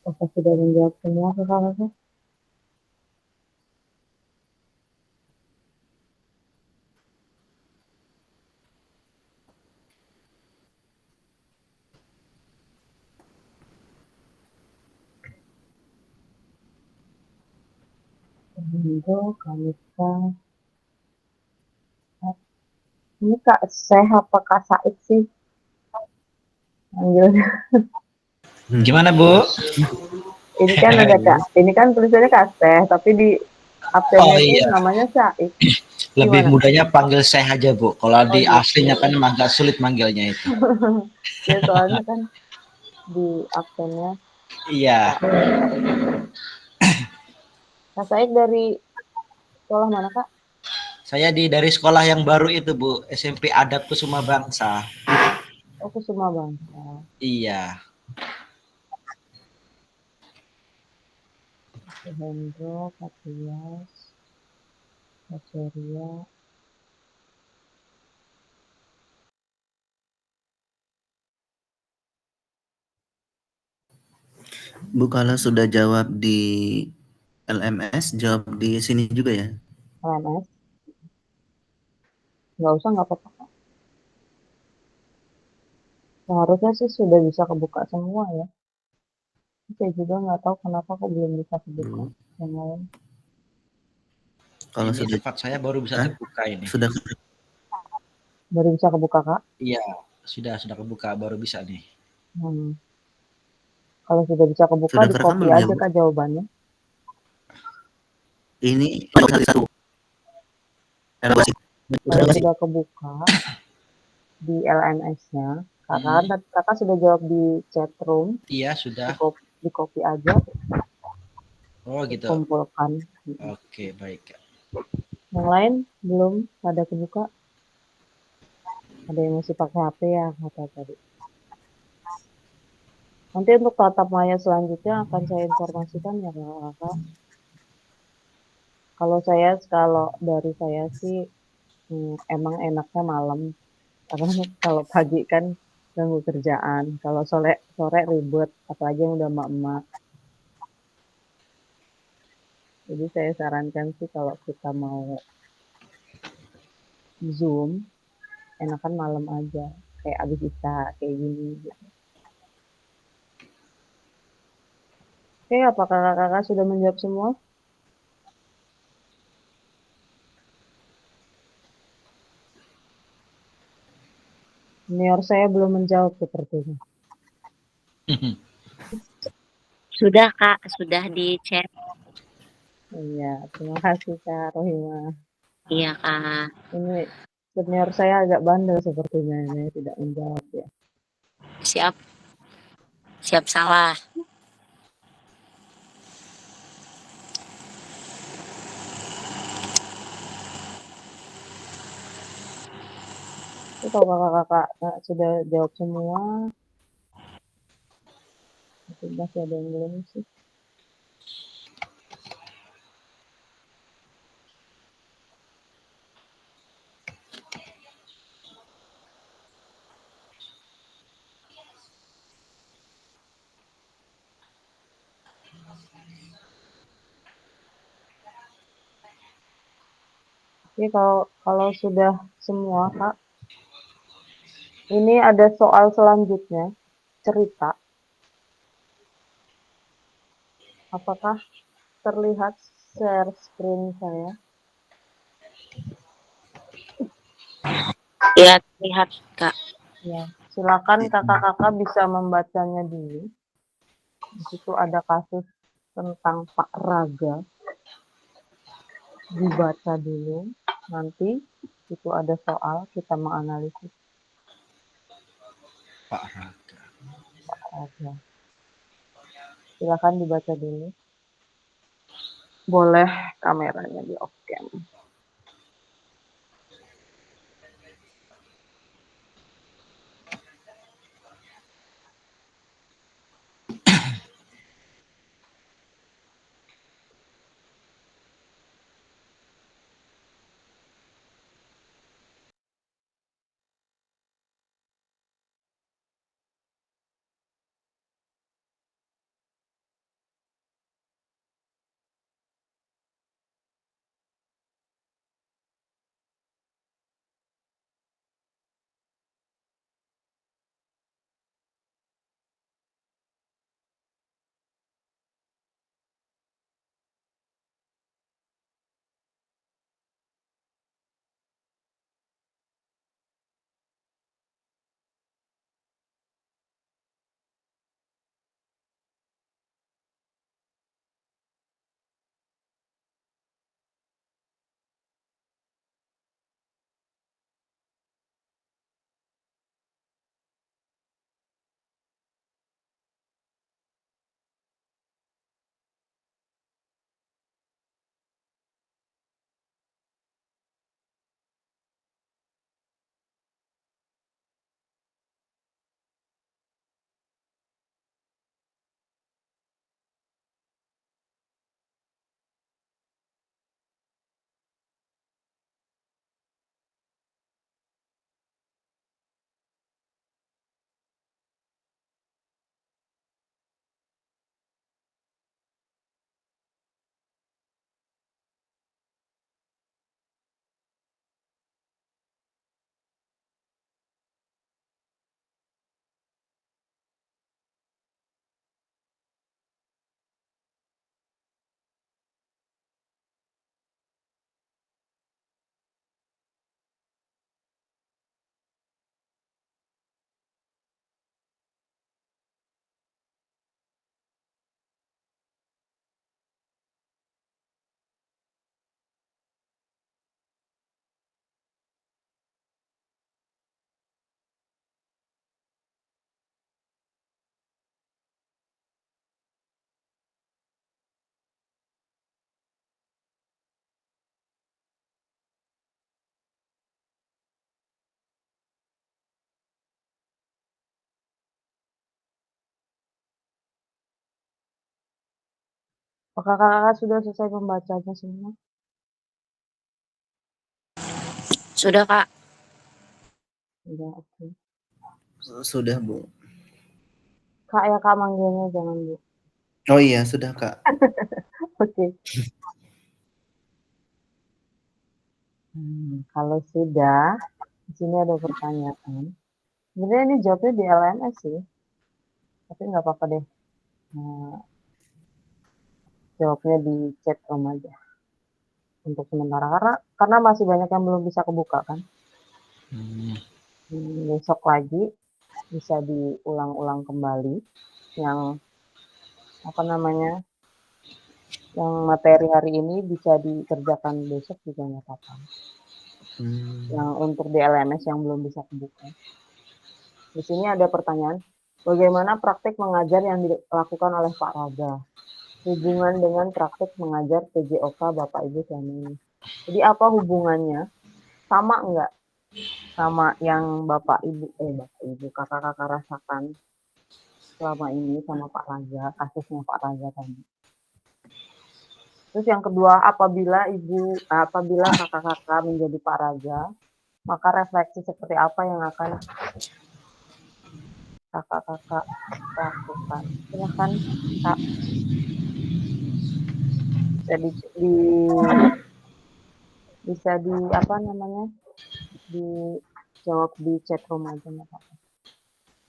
Apa sudah menjawab semua kakak-kakak? Minggu, Kamika. Ini Kak Seh apa Kak Said sih? Manggilnya. Gimana, Bu? Ini kan ada Kak, ini kan tulisannya Kak Seh, tapi di Oh absennya itu iya, namanya Said. lebih Gimana? mudahnya panggil saya aja, Bu. Kalau Oh di gitu. aslinya kan emang agak sulit manggilnya itu. Ya soalnya kan di absennya Iya, Kak Kak Said dari sekolah mana Kak? saya dari sekolah yang baru itu, Bu, SMP Adab Kusuma Bangsa. Oh Kusuma Bangsa. Iya. Hendro, Katias, Kaceria. Bu kalau sudah jawab di LMS, jawab di sini juga ya. LMS. Nggak usah, nggak apa-apa Kak. Seharusnya sih sudah bisa kebuka semua ya. Saya juga nggak tahu kenapa kok belum bisa kebuka Bu, yang lain. kalau Ini sudah tempat saya baru bisa Hah? terbuka ini. sudah Baru bisa kebuka Kak. Iya, sudah kebuka, baru bisa nih. Hmm. Kalau sudah bisa kebuka, sudah di kerekam copy belum ya, aja Bu? Kak jawabannya. Ini satu evaluasi. Kalau sudah kebuka di LMS-nya, kakak sudah jawab di chat room, Iya, sudah. di copy aja, Oh, gitu. kumpulkan. Oke, baik. Yang lain belum pada kebuka. Ada yang masih pakai HP ya kata tadi. Nanti untuk tatap maya selanjutnya akan saya informasikan ya kakak. Kalau dari saya sih emang enaknya malam. Karena kalau pagi kan ganggu kerjaan. Kalau sore sore ribet, apalagi yang udah emak-emak. Jadi saya sarankan sih kalau kita mau Zoom, enakan malam aja. Kayak abis isa, kayak gini. Oke, apakah kakak-kakak sudah menjawab semua? Senior saya belum menjawab sepertinya. Sudah Kak, sudah di chat. Iya, terima kasih Kak Rohima. Iya Kak. Ini senior saya agak bandel sepertinya ini tidak menjawab ya. Siap. Siap salah. Tapi kalau kakak-kakak sudah jawab semua, mungkin masih ada yang belum sih. Oke, kalau sudah semua Kak, ini ada soal selanjutnya, cerita. Apakah terlihat share screen saya? Ya, lihat Kak. Ya, silakan kakak-kakak bisa membacanya dulu. Di situ ada kasus tentang Pak Raga, dibaca dulu. Nanti itu ada soal kita menganalisis Pak Raga. Pak Raga. Silakan dibaca dulu. Boleh kameranya di off cam. Apakah kakak sudah selesai membacanya semua? Sudah, Kak. Sudah, oke. Sudah, Bu. Kak ya kak manggilnya, jangan Bu. Oh iya, sudah, Kak. Oke. Kalau sudah, di sini ada pertanyaan. Sebenarnya ini jawabnya di LMS sih, tapi nggak apa-apa deh. Nah, jawabnya di chat room aja untuk sementara karena masih banyak yang belum bisa kebuka kan. Hmm. Besok lagi bisa diulang-ulang kembali yang apa namanya, yang materi hari ini bisa dikerjakan besok juga nggak apa-apa. Yang untuk di LMS yang belum bisa kebuka. Di sini ada pertanyaan, bagaimana praktik mengajar yang dilakukan oleh Pak Raga? Hubungan dengan praktik mengajar PJOK Bapak Ibu selama ini. Jadi apa hubungannya? Sama enggak sama yang Bapak Ibu, kakak-kakak rasakan selama ini sama Pak Raga, kasusnya Pak Raga tadi. Terus yang kedua, apabila kakak-kakak menjadi Pak Raga, maka refleksi seperti apa yang akan kakak-kakak lakukan? Silahkan Kak. Bisa di apa namanya, dijawab di chat room aja nggak apa-apa.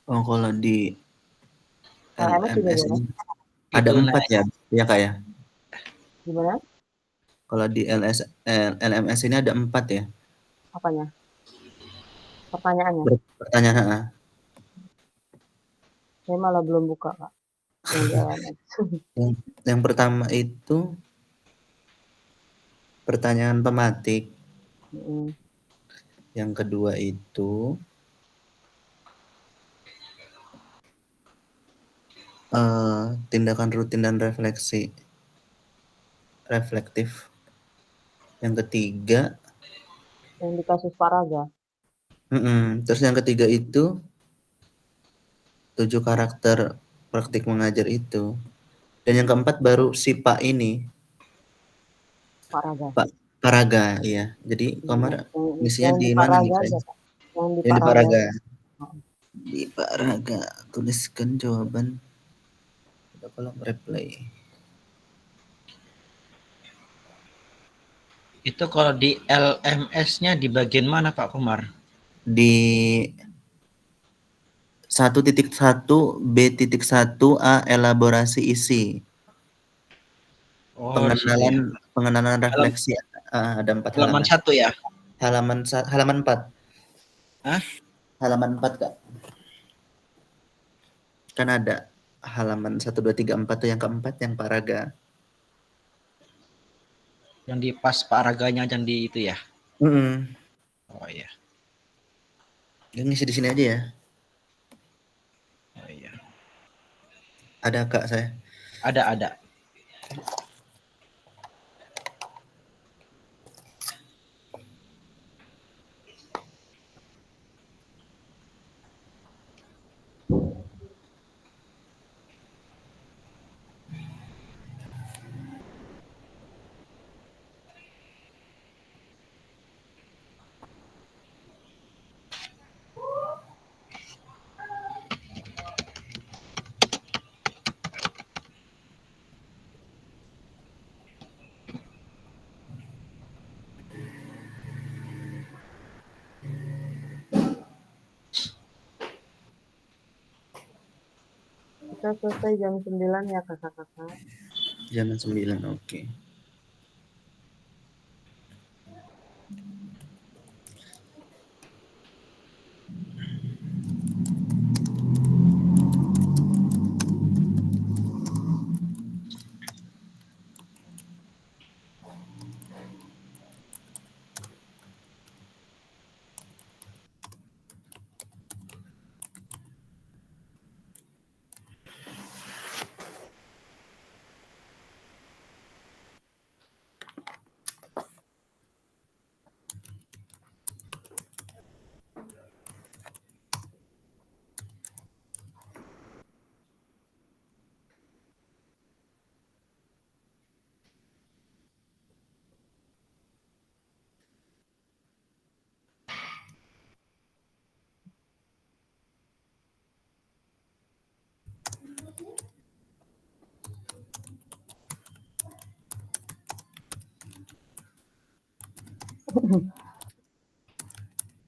Oh, kalau di LMS juga LMS boleh. ini ada Itu 4 ya, ya Kak ya? Gimana? Kalau di LMS ini ada 4 ya? Apanya? Pertanyaannya? Pertanyaan, heeh. Saya malah belum buka Kak, yang di LMS. Yang pertama itu pertanyaan tematik. Yang kedua itu tindakan rutin dan reflektif. Yang ketiga, Yang di kasus Pak Raga. terus yang ketiga itu 7 karakter praktik mengajar itu. Dan yang keempat baru si Pak ini. Pak Raga. Pak Raga, iya. Jadi Komar misinya Yang di di Pak mana nih Raga Kak? aja Kak. Yang di Yang Pak di Pak Raga Raga. aja. Di Pak Raga, tuliskan jawaban pada kolom reply. Itu kalau di LMS-nya di bagian mana Pak Komar? Di 1.1 B.1 A elaborasi isi. Oh, di situ ya. Pengenalan refleksi, ada 4 Halaman halaman. 1 ya? Halaman 4. Hah? Halaman 4 Kak. Kan ada halaman 1, 2, 3, 4 tuh yang keempat yang Pak Raga. Yang di pas Pak Raganya yang di itu ya? Oh iya. Yang ngisi di sini aja ya. Oh iya. Ada Kak saya. Ada. Kita selesai jam 9 ya kakak-kakak. Jam 9, oke.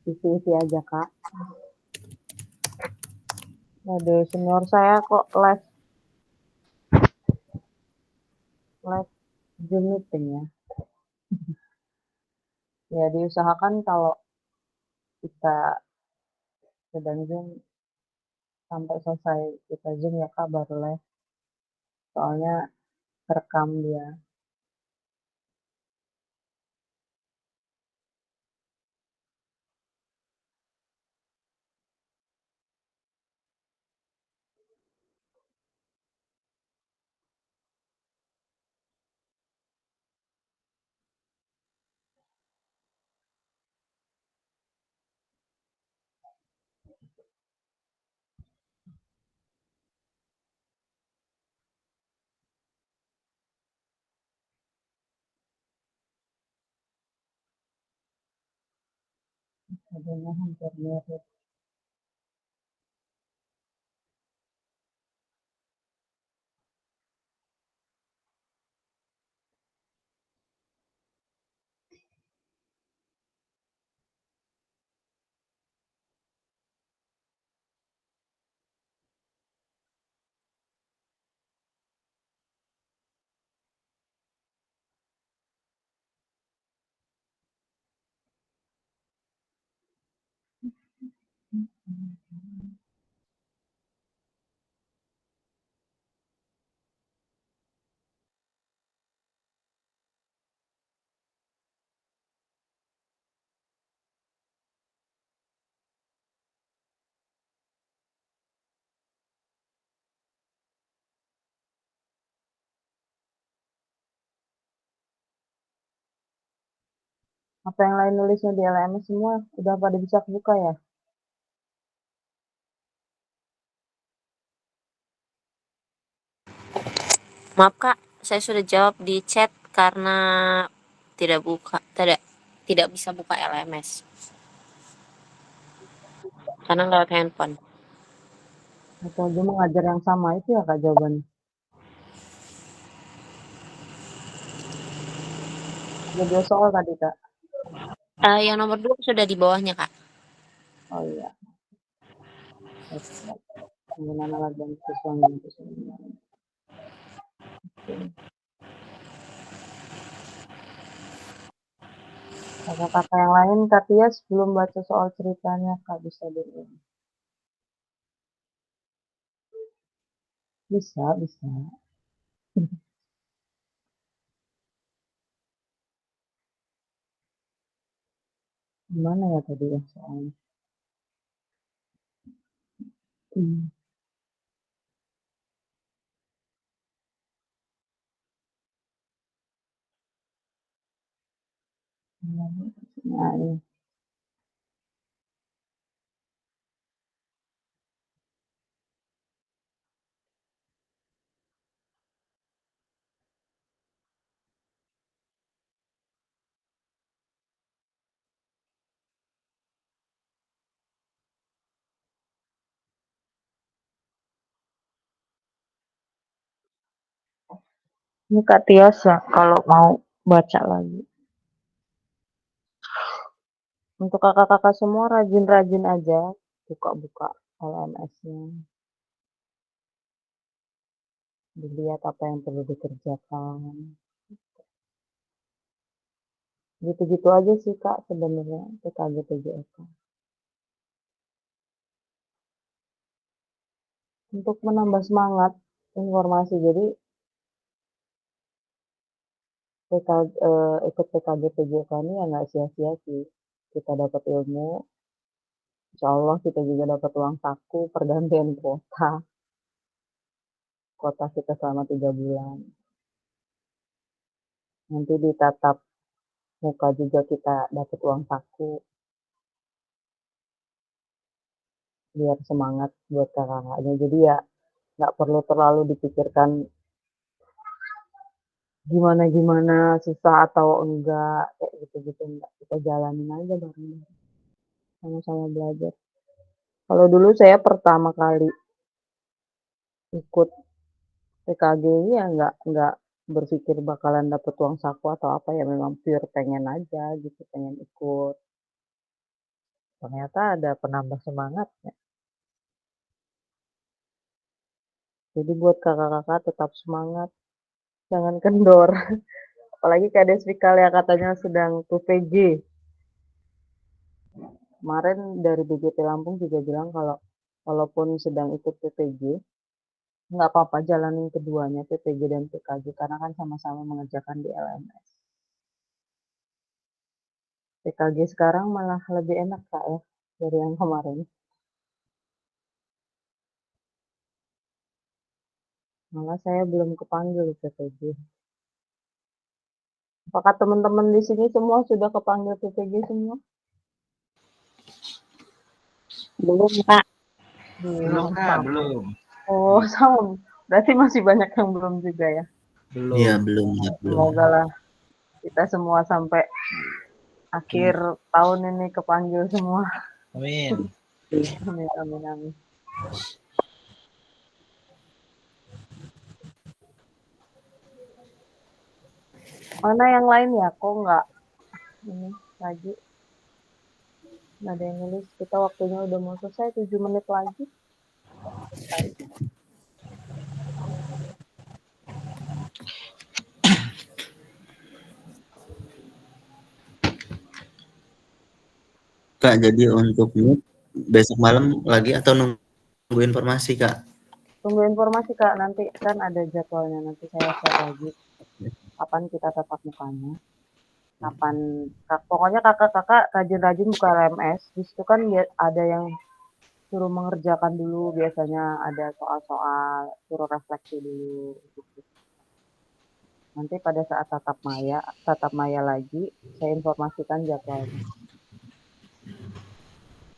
Isi-isi aja, Kak. Aduh, senior saya kok les Zoom meeting ya. Ya diusahakan kalau kita sedang Zoom sampai selesai kita Zoom ya Kak baru les. Soalnya rekam dia. Adanya hampir mirip. Apa yang lain nulisnya di LMS semua udah pada bisa kebuka ya? Maaf Kak, saya sudah jawab di chat karena tidak bisa buka LMS karena lewat handphone. Atau dia mengajar yang sama itu ya Kak jawabannya? Ada 2 soal tadi Kak. Yang nomor 2 sudah di bawahnya Kak. Oh iya. Penggunaan alat bantu suami. Kakak-kakak yang lain Kak Tias belum baca soal ceritanya Kak bisa dulu. Bisa, bisa. Gimana ya tadi ya soalnya? Hmm. Nah, ini. Ini Kak Tias ya kalau mau baca lagi. Untuk kakak-kakak semua rajin-rajin aja buka-buka LMS-nya. Dilihat apa yang perlu dikerjakan. Gitu-gitu aja sih Kak sebenarnya PKG PJOK. Untuk menambah semangat informasi. Jadi ikut PKG PJOK ini ya nggak sia-sia sih. Kita dapat ilmu, insya Allah kita juga dapat uang saku pergantian kuota kita selama 3 bulan. Nanti di tatap muka juga kita dapat uang saku. Biar semangat buat kakak-kakaknya. Jadi ya nggak perlu terlalu dipikirkan gimana-gimana susah atau enggak kayak gitu-gitu enggak. Kita jalanin aja bareng-bareng. Sama-sama belajar. Kalau dulu saya pertama kali ikut PKG ini ya nggak berpikir bakalan dapet uang saku atau apa ya, memang pure pengen aja gitu, pengen ikut. Ternyata ada penambah semangat ya. Jadi buat kakak-kakak tetap semangat, jangan kendor. Apalagi Kades Fikal ya katanya sedang PVJ. Kemarin dari BGT Lampung juga bilang kalau walaupun sedang ikut PPG, nggak apa-apa jalanin keduanya, PPG dan PKG, karena kan sama-sama mengerjakan di LMS. PKG sekarang malah lebih enak Kak ya, dari yang kemarin. Malah saya belum kepanggil PPG. Apakah teman-teman di sini semua sudah kepanggil PPG semua? Belum, Kak. Belum, Kak, Sama. belum. Oh, sama. Berarti masih banyak yang belum juga ya. Iya, Belum. belum. Semoga lah kita semua sampai akhir tahun ini kepanggil semua. Amin. Amin, amin, amin. Mana yang lain ya? Kok nggak ini lagi? Nggak ada yang nulis. Kita waktunya udah mau selesai, 7 menit lagi. Kak, jadi untuk meet besok malam lagi atau nunggu informasi, Kak? Tunggu informasi Kak, nanti kan ada jadwalnya. Nanti saya share lagi. Kapan kita tatap mukanya. Kapan, pokoknya kakak-kakak rajin-rajin buka LMS. Di situ kan ada yang suruh mengerjakan dulu, biasanya ada soal-soal, suruh refleksi dulu. Gitu. Nanti pada saat tatap maya lagi, saya informasikan jadwalnya.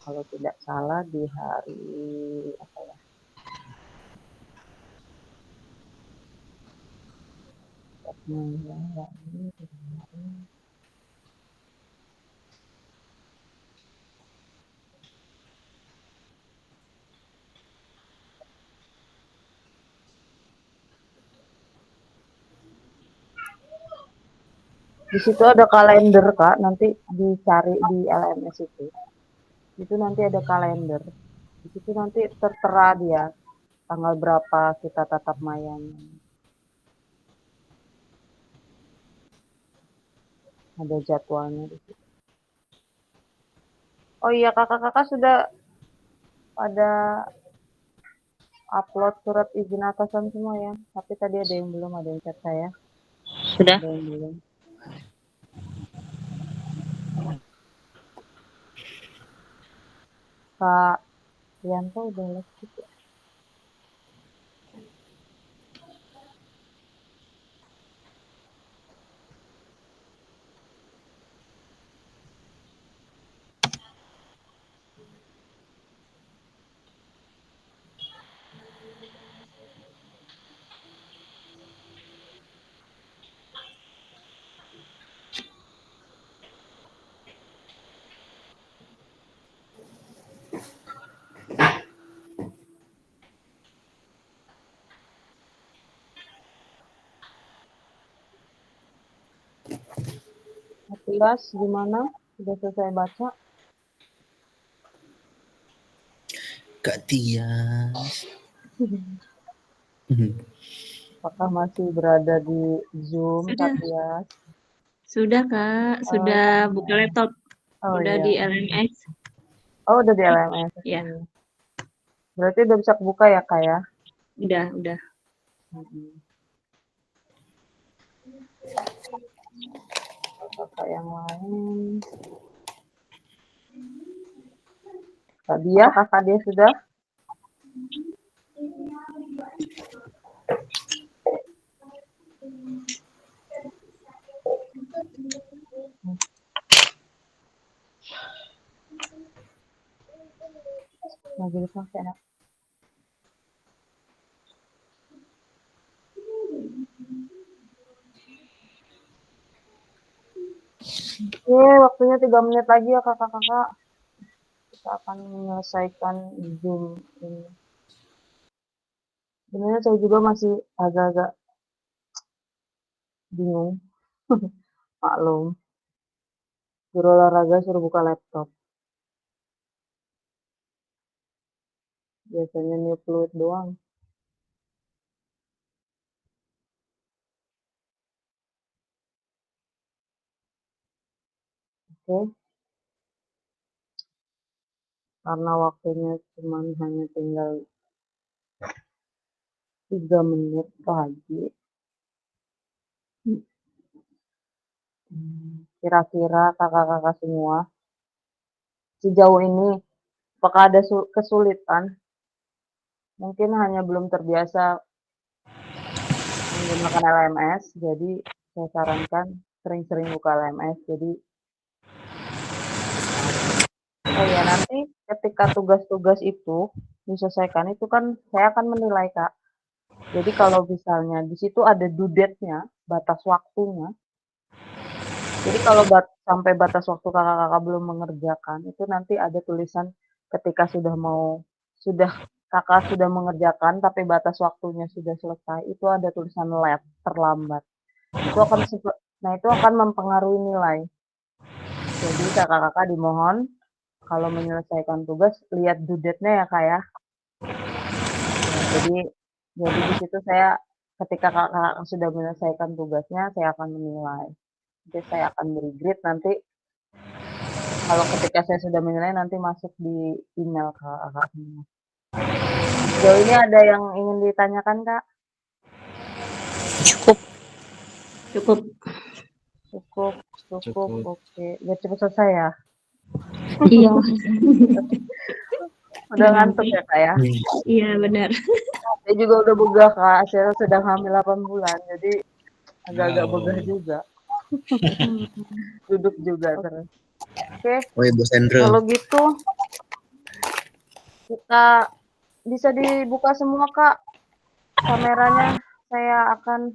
Kalau tidak salah di hari apa ya? Di situ ada kalender Kak, nanti dicari di LMS itu. Itu nanti ada kalender. Di situ nanti tertera dia tanggal berapa kita tatap mayanya. Ada jadwalnya di situ. Oh iya kakak-kakak sudah pada upload surat izin atasan semua ya. Tapi tadi ada yang belum, ada yang chat saya. Sudah. Ada yang belum. Kak Rianto udah les gitu. Matias gimana? Sudah selesai baca? Kak Tias. Apakah masih berada di Zoom, Sudah. Kak Tias? Sudah, Kak. Sudah buka laptop. Oh Udah iya. di LMS. Oh udah di LMS. Ya. Berarti udah bisa buka ya Kak ya? Udah. Kakak yang lain. Kak dia, kakak dia sudah? Lagi dipakai nak. Oke, waktunya 3 menit lagi ya kakak-kakak. Kita akan menyelesaikan Zoom ini. Sebenarnya saya juga masih agak-agak bingung. Maklum. Guru olahraga suruh buka laptop. Biasanya new fluid doang. Oke. Karena waktunya cuman hanya tinggal 3 menit lagi. Kira-kira kakak-kakak semua, sejauh ini apakah ada kesulitan? Mungkin hanya belum terbiasa menggunakan LMS, jadi saya sarankan sering-sering buka LMS. Jadi, oh ya nanti ketika tugas-tugas itu diselesaikan itu kan saya akan menilai Kak. Jadi kalau misalnya di situ ada due date-nya, batas waktunya. Jadi kalau sampai batas waktu kakak-kakak belum mengerjakan, itu nanti ada tulisan ketika kakak sudah mengerjakan tapi batas waktunya sudah selesai, itu ada tulisan late, terlambat. Nah itu akan mempengaruhi nilai. Jadi kakak-kakak dimohon kalau menyelesaikan tugas lihat due date-nya ya Kak ya. Jadi di situ saya ketika kakak sudah menyelesaikan tugasnya, saya akan menilai. Jadi saya akan beri grade nanti. Kalau ketika saya sudah menilai nanti masuk di email ke kakak semua. Sejauh ini ada yang ingin ditanyakan Kak? Cukup. Cukup. Oke. Udah cukup selesai ya? Iya. Udah ngantuk ya Kak ya? Iya benar. Saya juga udah begah Kak. Saya sedang hamil 8 bulan. Jadi agak-agak begah juga. Duduk juga terus. Oke. Oh Ibu Sandro. Kalau gitu kita bisa dibuka semua Kak kameranya. Saya akan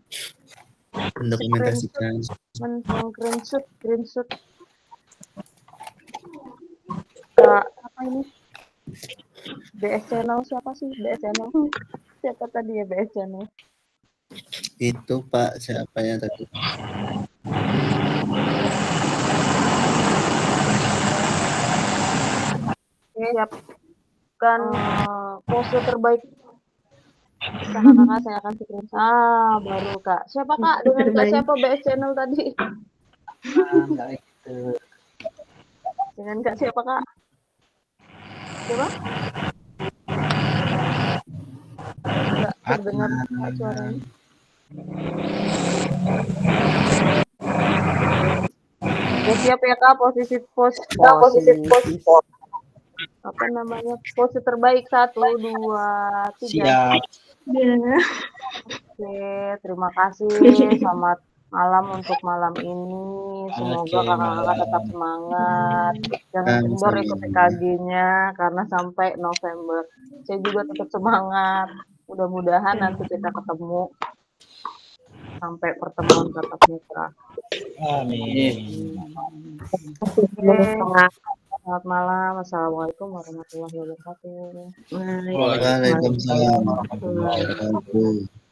mendokumentasikan. Screenshot. Kak, apa ini? BS Channel siapa sih? BS Channel. Siapa tadi ya BS Channel? Itu Pak, siapa yang tadi? Siapkan pose terbaik. Kakak saya akan screenshot. Baru Kak. Siapa Kak? Dengan Kak siapa BS Channel tadi? Enggak itu. Dengan Kak siapa Kak? Siapa? Enggak terdengar Kak suaranya. Ya siap ya Kak, posisi apa namanya, pose terbaik 1, 2, 3. Siap. Oke, terima kasih. Selamat malam untuk malam ini. Semoga kakak-kakak tetap semangat. Jangan kendor ikut EKG-nya karena sampai November. Saya juga tetap semangat. Mudah-mudahan nanti kita ketemu sampai pertemuan tatap muka. Amin. Selamat malam. Assalamualaikum warahmatullahi wabarakatuh. Waalaikumsalam warahmatullahi wabarakatuh.